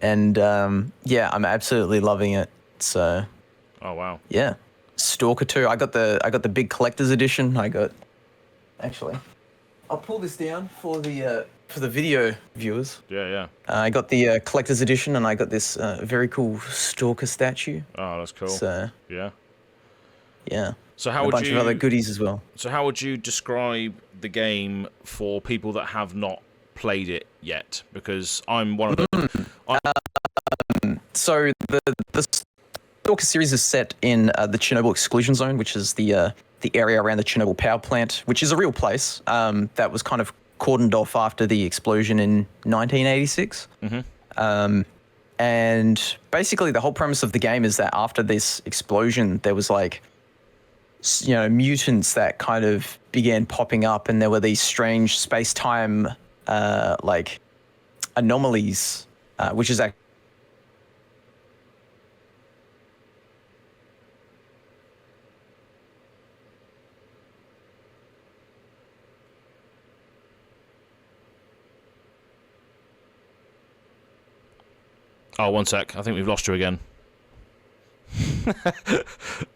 and I'm absolutely loving it. So. Oh wow. Yeah, Stalker 2. I got the big collector's edition. Actually, I'll pull this down for the video viewers. Yeah. I got the collector's edition, and I got this very cool Stalker statue. Oh, that's cool. So. Yeah. Yeah. So how a would bunch of other goodies as well. So how would you describe the game for people that have not played it yet? Because I'm one of them. So Stalker series is set in the Chernobyl exclusion zone, which is the area around the Chernobyl power plant, which is a real place that was kind of cordoned off after the explosion in 1986. And basically, the whole premise of the game is that after this explosion, there was like, mutants that kind of began popping up, and there were these strange space-time like anomalies, which is actually. Oh, one sec. I think we've lost you again.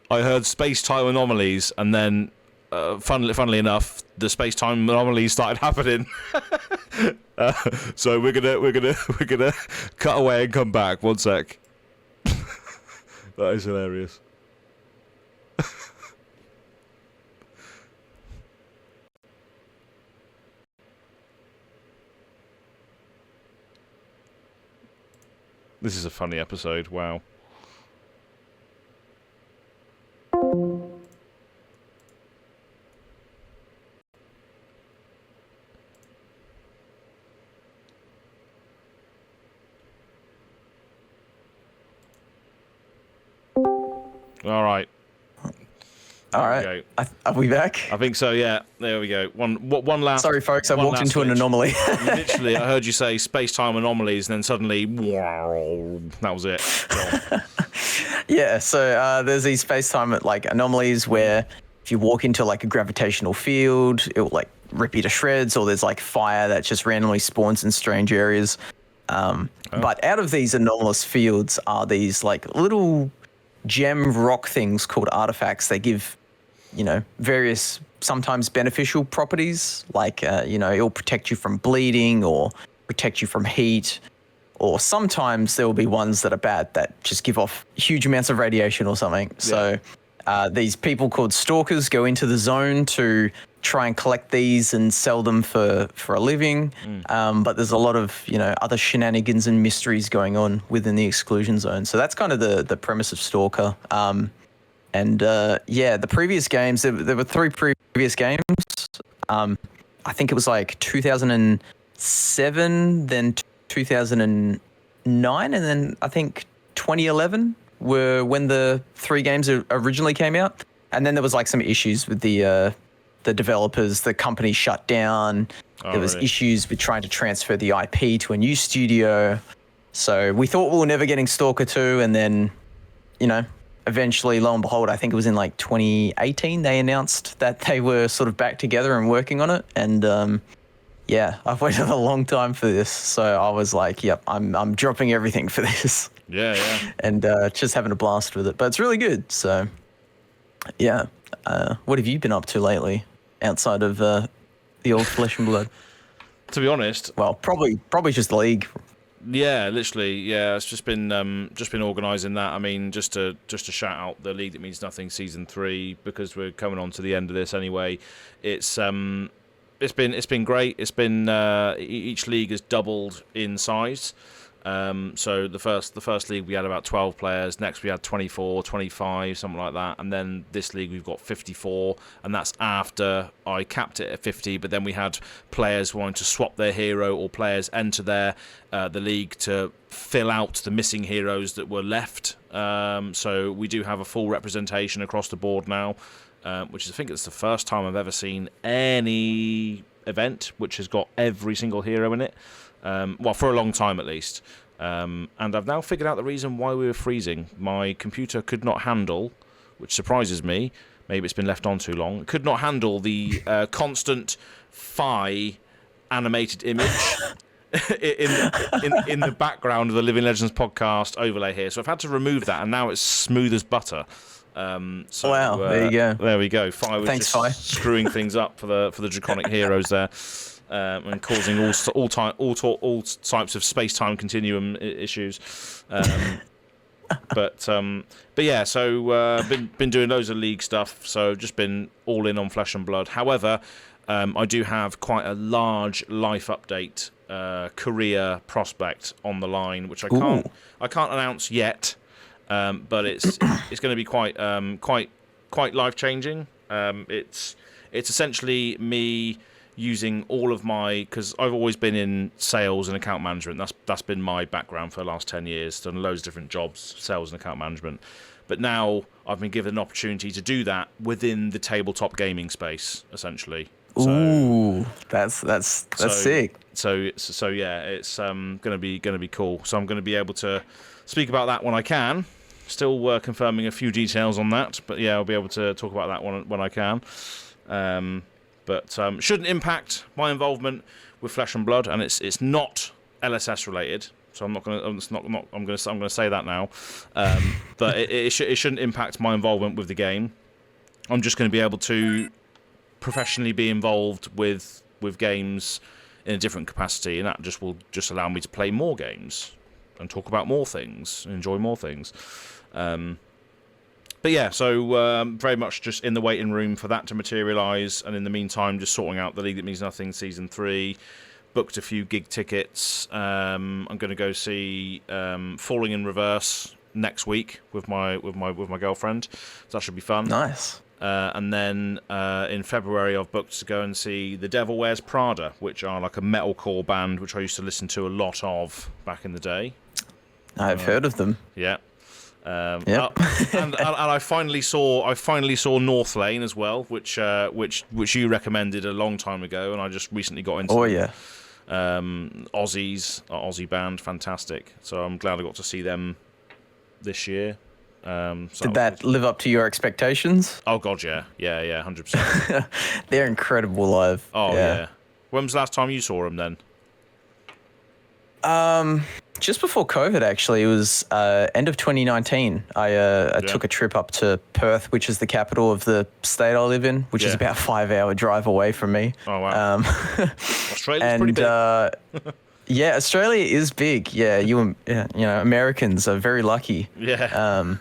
I heard space-time anomalies, and then, funnily enough, the space-time anomalies started happening. So we're gonna cut away and come back. One sec. That is hilarious. This is a funny episode. Wow. All right. All right. Are we back? I think so. Yeah. There we go. One last. Sorry, folks. I walked into an anomaly. Literally, I heard you say space-time anomalies, and then suddenly, that was it. Yeah. So there's these space-time like anomalies where if you walk into like a gravitational field, it will like rip you to shreds, or there's like fire that just randomly spawns in strange areas. But out of these anomalous fields are these like little gem rock things called artifacts. They give, various sometimes beneficial properties, like, it'll protect you from bleeding or protect you from heat, or sometimes there will be ones that are bad that just give off huge amounts of radiation or something. Yeah. So these people called stalkers go into the zone to try and collect these and sell them for a living. But there's a lot of, other shenanigans and mysteries going on within the exclusion zone. So that's kind of the premise of Stalker. The previous games, there were 3 previous games. I think it was like 2007, then 2009, and then I think 2011 were when the 3 games originally came out. And then there was like some issues with the developers. The company shut down. There was issues with trying to transfer the IP to a new studio. So we thought we were never getting Stalker 2, and then, eventually, lo and behold, I think it was in like 2018, they announced that they were sort of back together and working on it. And I've waited a long time for this. So I was like, yep, I'm dropping everything for this. Yeah. And just having a blast with it. But it's really good. So, yeah. What have you been up to lately outside of the old Flesh and Blood? To be honest, well, probably just the League. Yeah, literally. Yeah, it's just been organising that. I mean, just to shout out the League That Means Nothing season 3, because we're coming on to the end of this anyway. It's been great. It's been each league has doubled in size. So the first league we had about 12 players, next we had 24, 25, something like that, and then this league we've got 54, and that's after I capped it at 50, but then we had players wanting to swap their hero, or players enter the league to fill out the missing heroes that were left. So we do have a full representation across the board now, which is, I think it's the first time I've ever seen any event which has got every single hero in it. Well, for a long time at least. And I've now figured out the reason why we were freezing. My computer could not handle, which surprises me, maybe it's been left on too long, it could not handle the constant Phi animated image in the background of the Living Legends podcast overlay here. So I've had to remove that, and now it's smooth as butter. So, wow, there you go. There we go. Phi was Thanks, just Phi. screwing things up for the Draconic heroes there. And causing all types of space-time continuum issues, but yeah. So been doing loads of league stuff. So just been all in on Flesh and Blood. However, I do have quite a large life update career prospect on the line, which I can't announce yet. but it's going to be quite life changing. It's essentially me using all of my, because I've always been in sales and account management. That's been my background for the last 10 years. Done loads of different jobs, sales and account management. But now I've been given an opportunity to do that within the tabletop gaming space, essentially. Ooh, that's sick. So yeah, it's gonna be cool. So I'm gonna be able to speak about that when I can. Still confirming a few details on that, but yeah, I'll be able to talk about that when I can. But shouldn't impact my involvement with Flesh and Blood, and it's not LSS related. So I'm going to say that now. But it shouldn't impact my involvement with the game. I'm just going to be able to professionally be involved with games in a different capacity, and that will just allow me to play more games and talk about more things, and enjoy more things. But yeah, so very much just in the waiting room for that to materialise, and in the meantime, just sorting out the League That Means Nothing Season 3. Booked a few gig tickets. I'm going to go see Falling in Reverse next week with my girlfriend. So that should be fun. Nice. And then in February, I've booked to go and see The Devil Wears Prada, which are like a metalcore band which I used to listen to a lot of back in the day. I've heard of them. Yeah. Yep. and I finally saw North Lane as well, which you recommended a long time ago, and I just recently got into. Oh yeah. Aussie band, fantastic. So I'm glad I got to see them this year. So Did that live up to your expectations? Oh god, yeah, 100%. They're incredible live. Oh yeah. When was the last time you saw them then? Just before COVID, actually. It was end of 2019. I took a trip up to Perth, which is the capital of the state I live in, which is about a 5-hour drive away from me. Oh wow. Australia's pretty big. Yeah, Australia is big. Yeah, you know, Americans are very lucky. Yeah.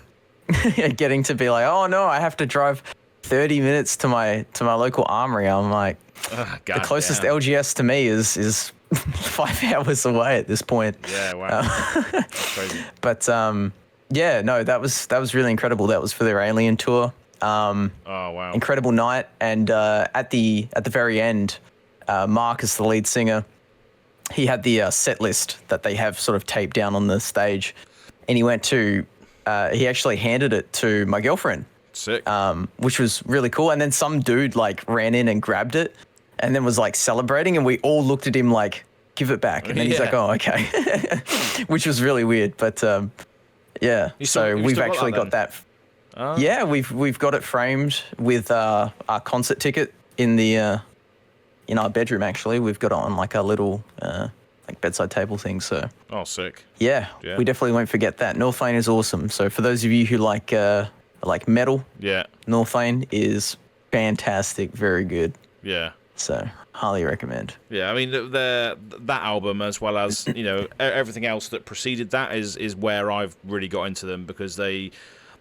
Getting to be like, oh no, I have to drive 30 minutes to my local armory. I'm like, the closest LGS to me is 5 hours away at this point. Yeah, wow. That's crazy. But yeah, no, that was really incredible. That was for their Alien tour. Oh wow. Incredible night, and at the very end, Marcus, the lead singer, he had the set list that they have sort of taped down on the stage, and he actually handed it to my girlfriend. Sick. Which was really cool. And then some dude like ran in and grabbed it and then was like celebrating, and we all looked at him like, give it back. And then he's like, oh, okay. Which was really weird. But yeah, so we've actually got that. Yeah, we've got it framed with our concert ticket in our bedroom. Actually, we've got it on like a little like bedside table thing. So sick. Yeah, we definitely won't forget that. North Lane is awesome. So for those of you who like metal, North Lane is fantastic, very good. Yeah. So highly recommend. Yeah, I mean that album, as well as everything else that preceded that, is where I've really got into them, because they're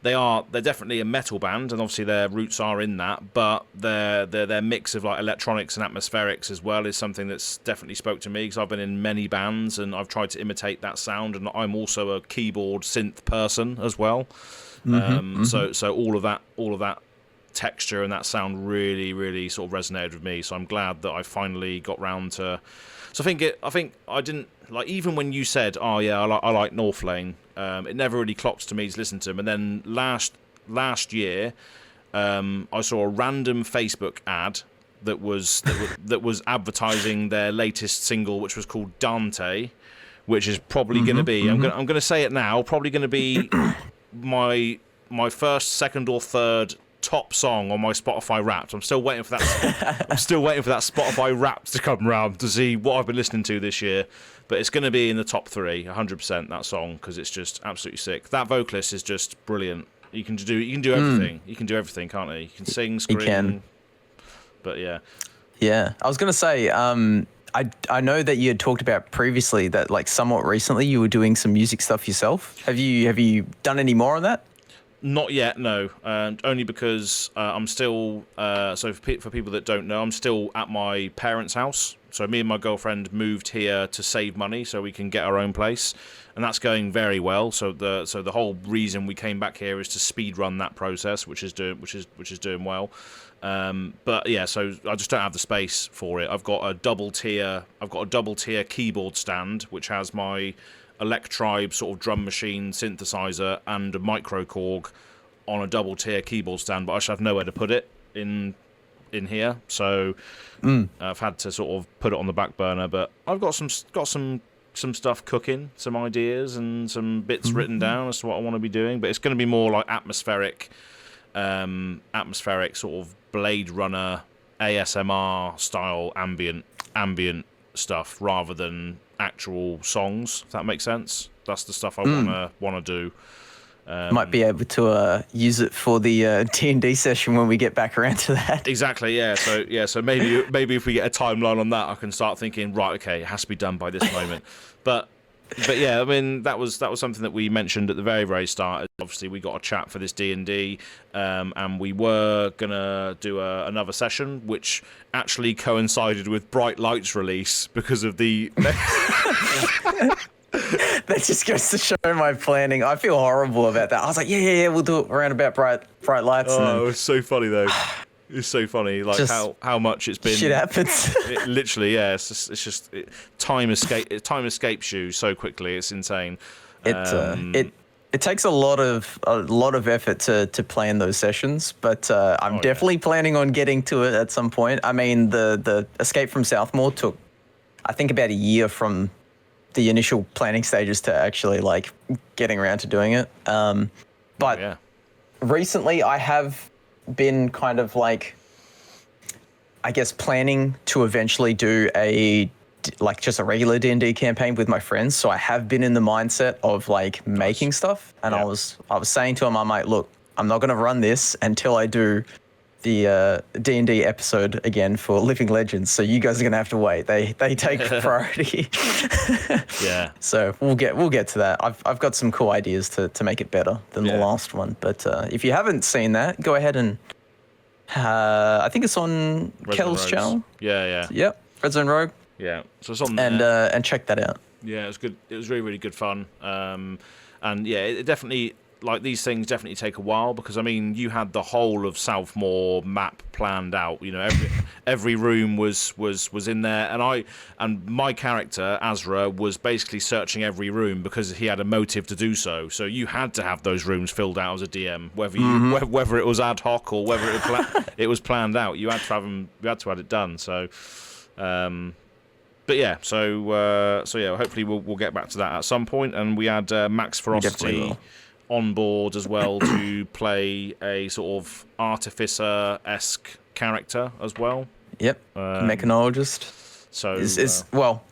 definitely a metal band, and obviously their roots are in that, but their mix of like electronics and atmospherics as well is something that's definitely spoke to me, because I've been in many bands and I've tried to imitate that sound, and I'm also a keyboard synth person as well. So all of that texture and that sound really, really sort of resonated with me. So I'm glad that I finally got round to. So I think I didn't like, even when you said, oh yeah, I like North Lane. It never really clocked to me to listen to them. And then last year, I saw a random Facebook ad that was advertising their latest single, which was called Dante, which is probably going to be. I'm going to say it now. Probably going to be my first, second, or third top song on my Spotify Wrapped. I'm still waiting for that. I'm still waiting for that Spotify Wrapped to come round to see what I've been listening to this year. But it's going to be in the top 3, 100%. That song, because it's just absolutely sick. That vocalist is just brilliant. You can do everything. You can do everything, can't you? You can sing, scream. You can. But yeah. Yeah, I was going to say. I know that you had talked about previously that like somewhat recently you were doing some music stuff yourself. Have you done any more on that? Not yet, no. Only because I'm still. So for people that don't know, I'm still at my parents' house. So me and my girlfriend moved here to save money so we can get our own place, and that's going very well. So the whole reason we came back here is to speed run that process, which is doing well. But yeah, so I just don't have the space for it. I've got a double tier keyboard stand which has my Electribe sort of drum machine synthesizer and a micro Korg on a double tier keyboard stand, but I should have nowhere to put it in here. So I've had to sort of put it on the back burner. But I've got some stuff cooking, some ideas and some bits written down as to what I want to be doing. But it's going to be more like atmospheric sort of Blade Runner ASMR style ambient stuff rather than actual songs, if that makes sense. That's the stuff I wanna do. Might be able to use it for the D&D session when we get back around to that. Exactly, yeah. So maybe if we get a timeline on that, I can start thinking, right, okay, it has to be done by this moment. But yeah, I mean that was something that we mentioned at the very, very start. Obviously, we got a chat for this D&D, and we were gonna do another session, which actually coincided with Bright Light's release because of the. That just goes to show my planning. I feel horrible about that. I was like, yeah, we'll do it around about bright lights. Oh, it's so funny though. It's so funny, like how much it's been. Shit happens. It literally, yeah. It's just time escapes you so quickly. It's insane. It takes a lot of effort to plan those sessions, but I'm definitely planning on getting to it at some point. I mean, the Escape from Southmore took, I think, about a year from the initial planning stages to actually like getting around to doing it. But recently I have been kind of like, I guess, planning to eventually do just a regular D&D campaign with my friends. So I have been in the mindset of like making stuff. And I was saying to him, I'm like, look, I'm not going to run this until I do the D&D episode again for Living Legends. So you guys are going to have to wait. They take priority. Yeah. So we'll get to that. I've got some cool ideas to make it better than the last one. But if you haven't seen that, go ahead and I think it's on Kel's channel. Yeah. Yep. Red Zone Rogue. Yeah. So it's on there. And check that out. Yeah, it was good. It was really, really good fun. And yeah, it definitely, like, these things definitely take a while because, I mean, you had the whole of Southmore map planned out. You know, every room was in there, and my character Azra was basically searching every room because he had a motive to do so. So you had to have those rooms filled out as a DM, whether it was ad hoc or whether it was planned out. You had to have them. You had to have it done. So. But yeah, so yeah, hopefully we'll get back to that at some point. And we had Max Ferocity on board as well to play a sort of artificer-esque character as well. Yep, mechanologist. So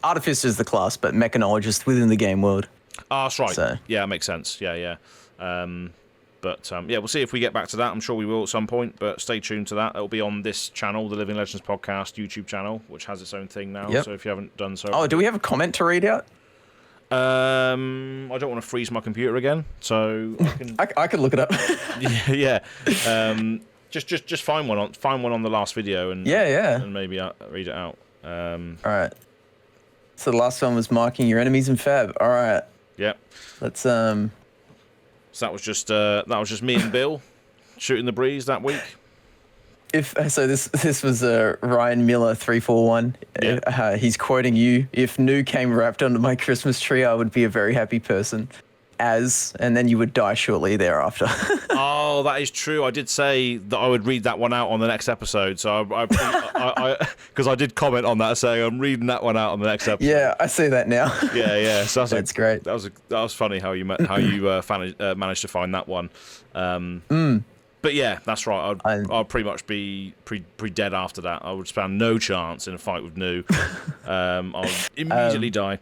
artificer is the class, but mechanologist within the game world. That's right. So. Yeah, that makes sense. Yeah. But yeah, we'll see if we get back to that. I'm sure we will at some point, but stay tuned to that. It'll be on this channel, the Living Legends Podcast YouTube channel, which has its own thing now. Yep. So if you haven't done so... Oh, do we have a comment to read out? I don't want to freeze my computer again, so I can... I could look it up. Yeah. Just find one on the last video and and maybe read it out. All right. So the last one was marking your enemies in Fab. All right. Yep. Let's So that was just me and Bill shooting the breeze that week. This was Ryan Miller 341. Yeah. He's quoting you. If New came wrapped under my Christmas tree, I would be a very happy person. And then you would die shortly thereafter. Oh, that is true. I did say that I would read that one out on the next episode. So because I did comment on that, saying I'm reading that one out on the next episode. Yeah, I see that now. Yeah. So that's great. That was funny how you managed to find that one. But yeah, that's right. I'd pretty much be pretty dead after that. I would stand no chance in a fight with New. I'll immediately die.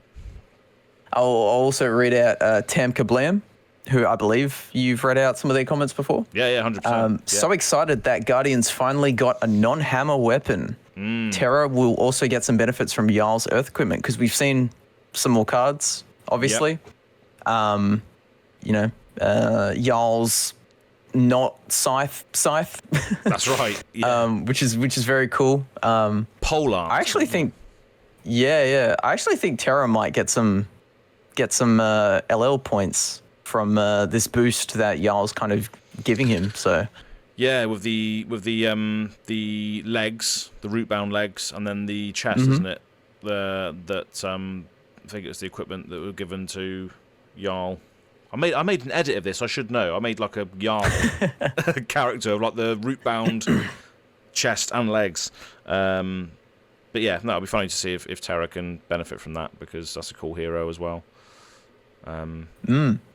I'll also read out Tam Kablam, who I believe you've read out some of their comments before. Yeah, 100%. So excited that Guardians finally got a non-hammer weapon. Terra will also get some benefits from Jarl's Earth equipment because we've seen some more cards, obviously. Yep. Jarl's not scythe. That's right. Yeah. Which is very cool. Polar. I actually think. Yeah. I actually think Terra might get some LL points from this boost that Jarl's kind of giving him. So yeah, with the legs, the root bound legs, and then the chest, isn't it? I think it's the equipment that were given to Jarl. I made an edit of this. I should know. I made like a Jarl character of like the root bound chest and legs. But yeah, no, it'll be funny to see if Terra can benefit from that, because that's a cool hero as well. But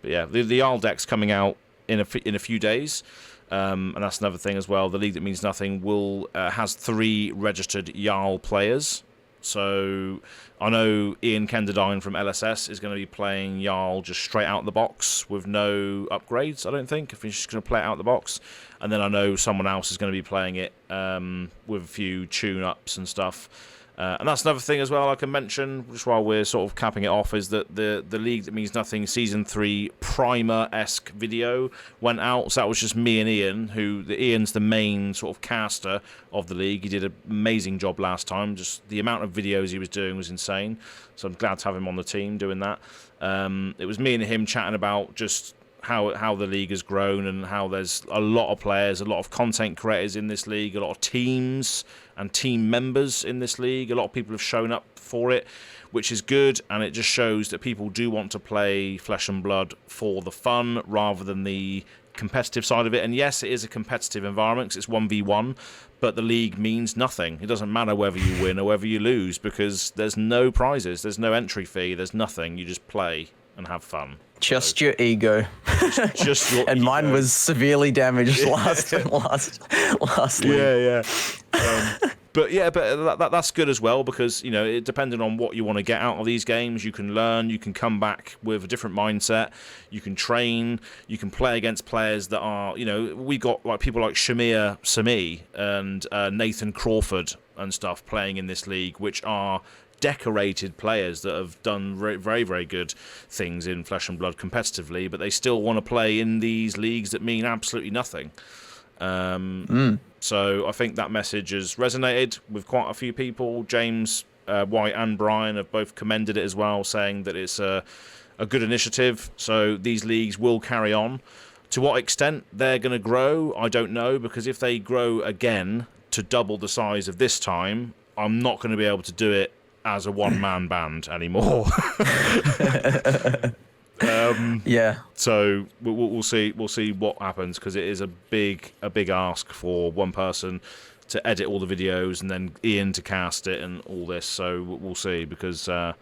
yeah, the Jarl deck's coming out in a few days, and that's another thing as well. The League That Means Nothing has 3 registered Jarl players. So I know Ian Kenderdine from LSS is going to be playing Jarl just straight out the box with no upgrades, I don't think. If he's just going to play it out the box. And then I know someone else is going to be playing it with a few tune-ups and stuff. And that's another thing as well I can mention, just while we're sort of capping it off, is that the League That Means Nothing Season 3 Primer-esque video went out. So that was just me and Ian, Ian's the main sort of caster of the League. He did an amazing job last time. Just the amount of videos he was doing was insane. So I'm glad to have him on the team doing that. It was me and him chatting about just how the league has grown, and how there's a lot of players, a lot of content creators in this league, a lot of teams and team members in this league. A lot of people have shown up for it, which is good, and it just shows that people do want to play Flesh and Blood for the fun rather than the competitive side of it. And yes, it is a competitive environment because it's 1v1, but the league means nothing. It doesn't matter whether you win or whether you lose, because there's no prizes, there's no entry fee, there's nothing. You just play and have fun. Just your ego. Just your and ego. Mine was severely damaged last league. Yeah. But that's good as well, because depending on what you want to get out of these games, you can learn, you can come back with a different mindset, you can train, you can play against players that are, we got like people like Shamir Sami and Nathan Crawford and stuff playing in this league, which are decorated players that have done very, very, very good things in Flesh and Blood competitively, but they still want to play in these leagues that mean absolutely nothing. So I think that message has resonated with quite a few people. James White and Brian have both commended it as well, saying that it's a good initiative. So these leagues will carry on. To what extent they're going to grow, I don't know, because if they grow again to double the size of this time, I'm not going to be able to do it as a one-man band anymore. Yeah. So we'll see what happens, because it is a big ask for one person to edit all the videos and then Ian to cast it and all this. So we'll see, because it's a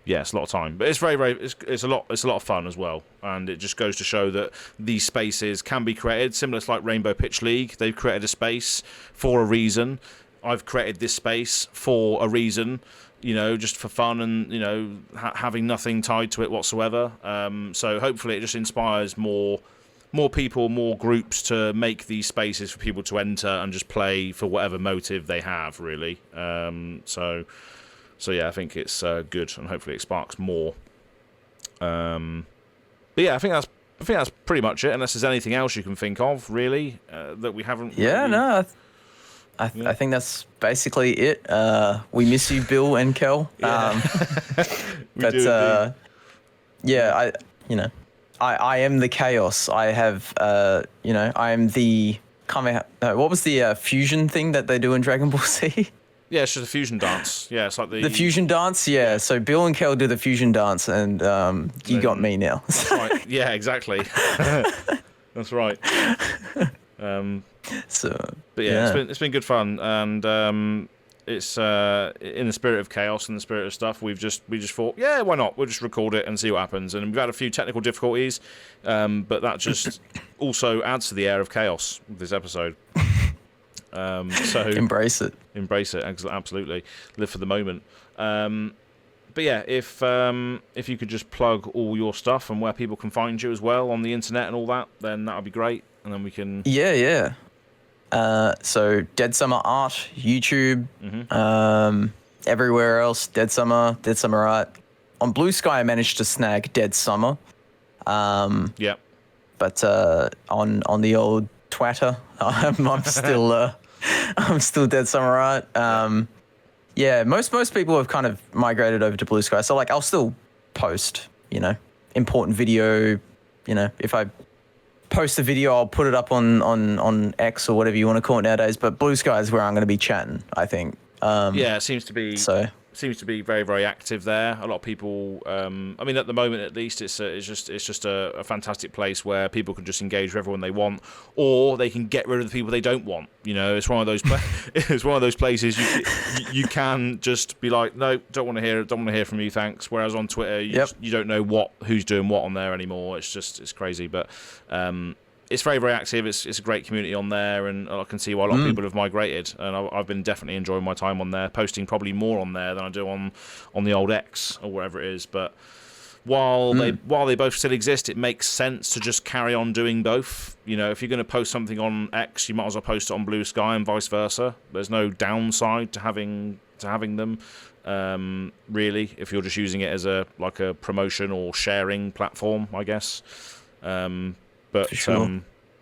lot of time, but it's it's a lot of fun as well, and it just goes to show that these spaces can be created, similar to like Rainbow Pitch League. They've created a space for a reason. I've created this space for a reason, just for fun and, having nothing tied to it whatsoever. So hopefully it just inspires more people, more groups to make these spaces for people to enter and just play for whatever motive they have, really. So yeah, I think it's good, and hopefully it sparks more. But yeah, I think that's pretty much it, unless there's anything else you can think of, really, that we haven't. Yeah, no. I think that's basically it. We miss you, Bill and Kel. Yeah. But I am the chaos. I have I am the what was the fusion thing that they do in Dragon Ball Z? Yeah, it's just a fusion dance. Yeah, it's like the fusion dance. Yeah. So Bill and Kel do the fusion dance, and you got me now. That's right. Yeah, exactly. That's right. But yeah, it's been good fun, and it's in the spirit of chaos and the spirit of stuff. We just thought, yeah, why not? We'll just record it and see what happens. And we've had a few technical difficulties, but that just also adds to the air of chaos with this episode. So embrace it, absolutely. Live for the moment. But yeah, if you could just plug all your stuff and where people can find you as well on the internet and all that, then that would be great. And then we can... Yeah. So Dead Summer Art, YouTube, everywhere else, Dead Summer Art. On Blue Sky, I managed to snag Dead Summer. Yeah. But on the old Twitter, I'm still Dead Summer Art. Yeah, most people have kind of migrated over to Blue Sky. So like I'll still post, important video. If I post a video, I'll put it up on X or whatever you want to call it nowadays. But Blue Sky is where I'm going to be chatting, I think. Yeah, it seems to be very, very active there. A lot of people. I mean, at the moment, at least, it's just a fantastic place where people can just engage with everyone they want, or they can get rid of the people they don't want. It's one of those. It's one of those places you can just be like, no, don't want to hear from you, thanks. Whereas on Twitter, you don't know who's doing what on there anymore. It's crazy, but. It's very, very active. It's a great community on there, and I can see why a lot of people have migrated. And I've been definitely enjoying my time on there, posting probably more on there than I do on the old X or whatever it is. But while they both still exist, it makes sense to just carry on doing both. If you're going to post something on X, you might as well post it on Blue Sky and vice versa. There's no downside to having them, really, if you're just using it as a promotion or sharing platform, I guess. But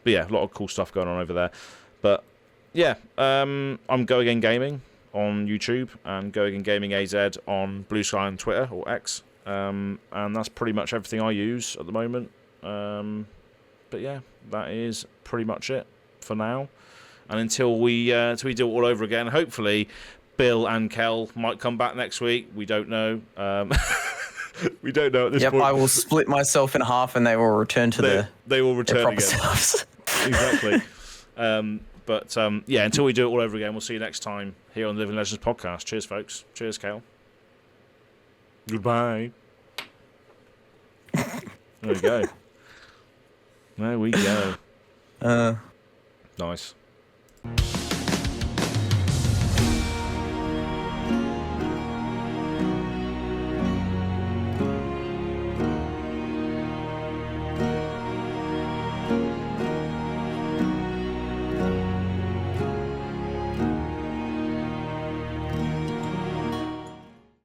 yeah, a lot of cool stuff going on over there. But yeah, I'm Go Again Gaming on YouTube and Go Again Gaming AZ on Blue Sky and Twitter or X. And that's pretty much everything I use at the moment. But yeah, that is pretty much it for now. And until we do it all over again, hopefully Bill and Kel might come back next week. We don't know. We don't know at this point. Yep, I will split myself in half, and they will return to they will return again. Selves. Exactly. But yeah, until we do it all over again, we'll see you next time here on the Living Legends podcast. Cheers, folks. Cheers, Kale. Goodbye. There we go. There we go. Nice.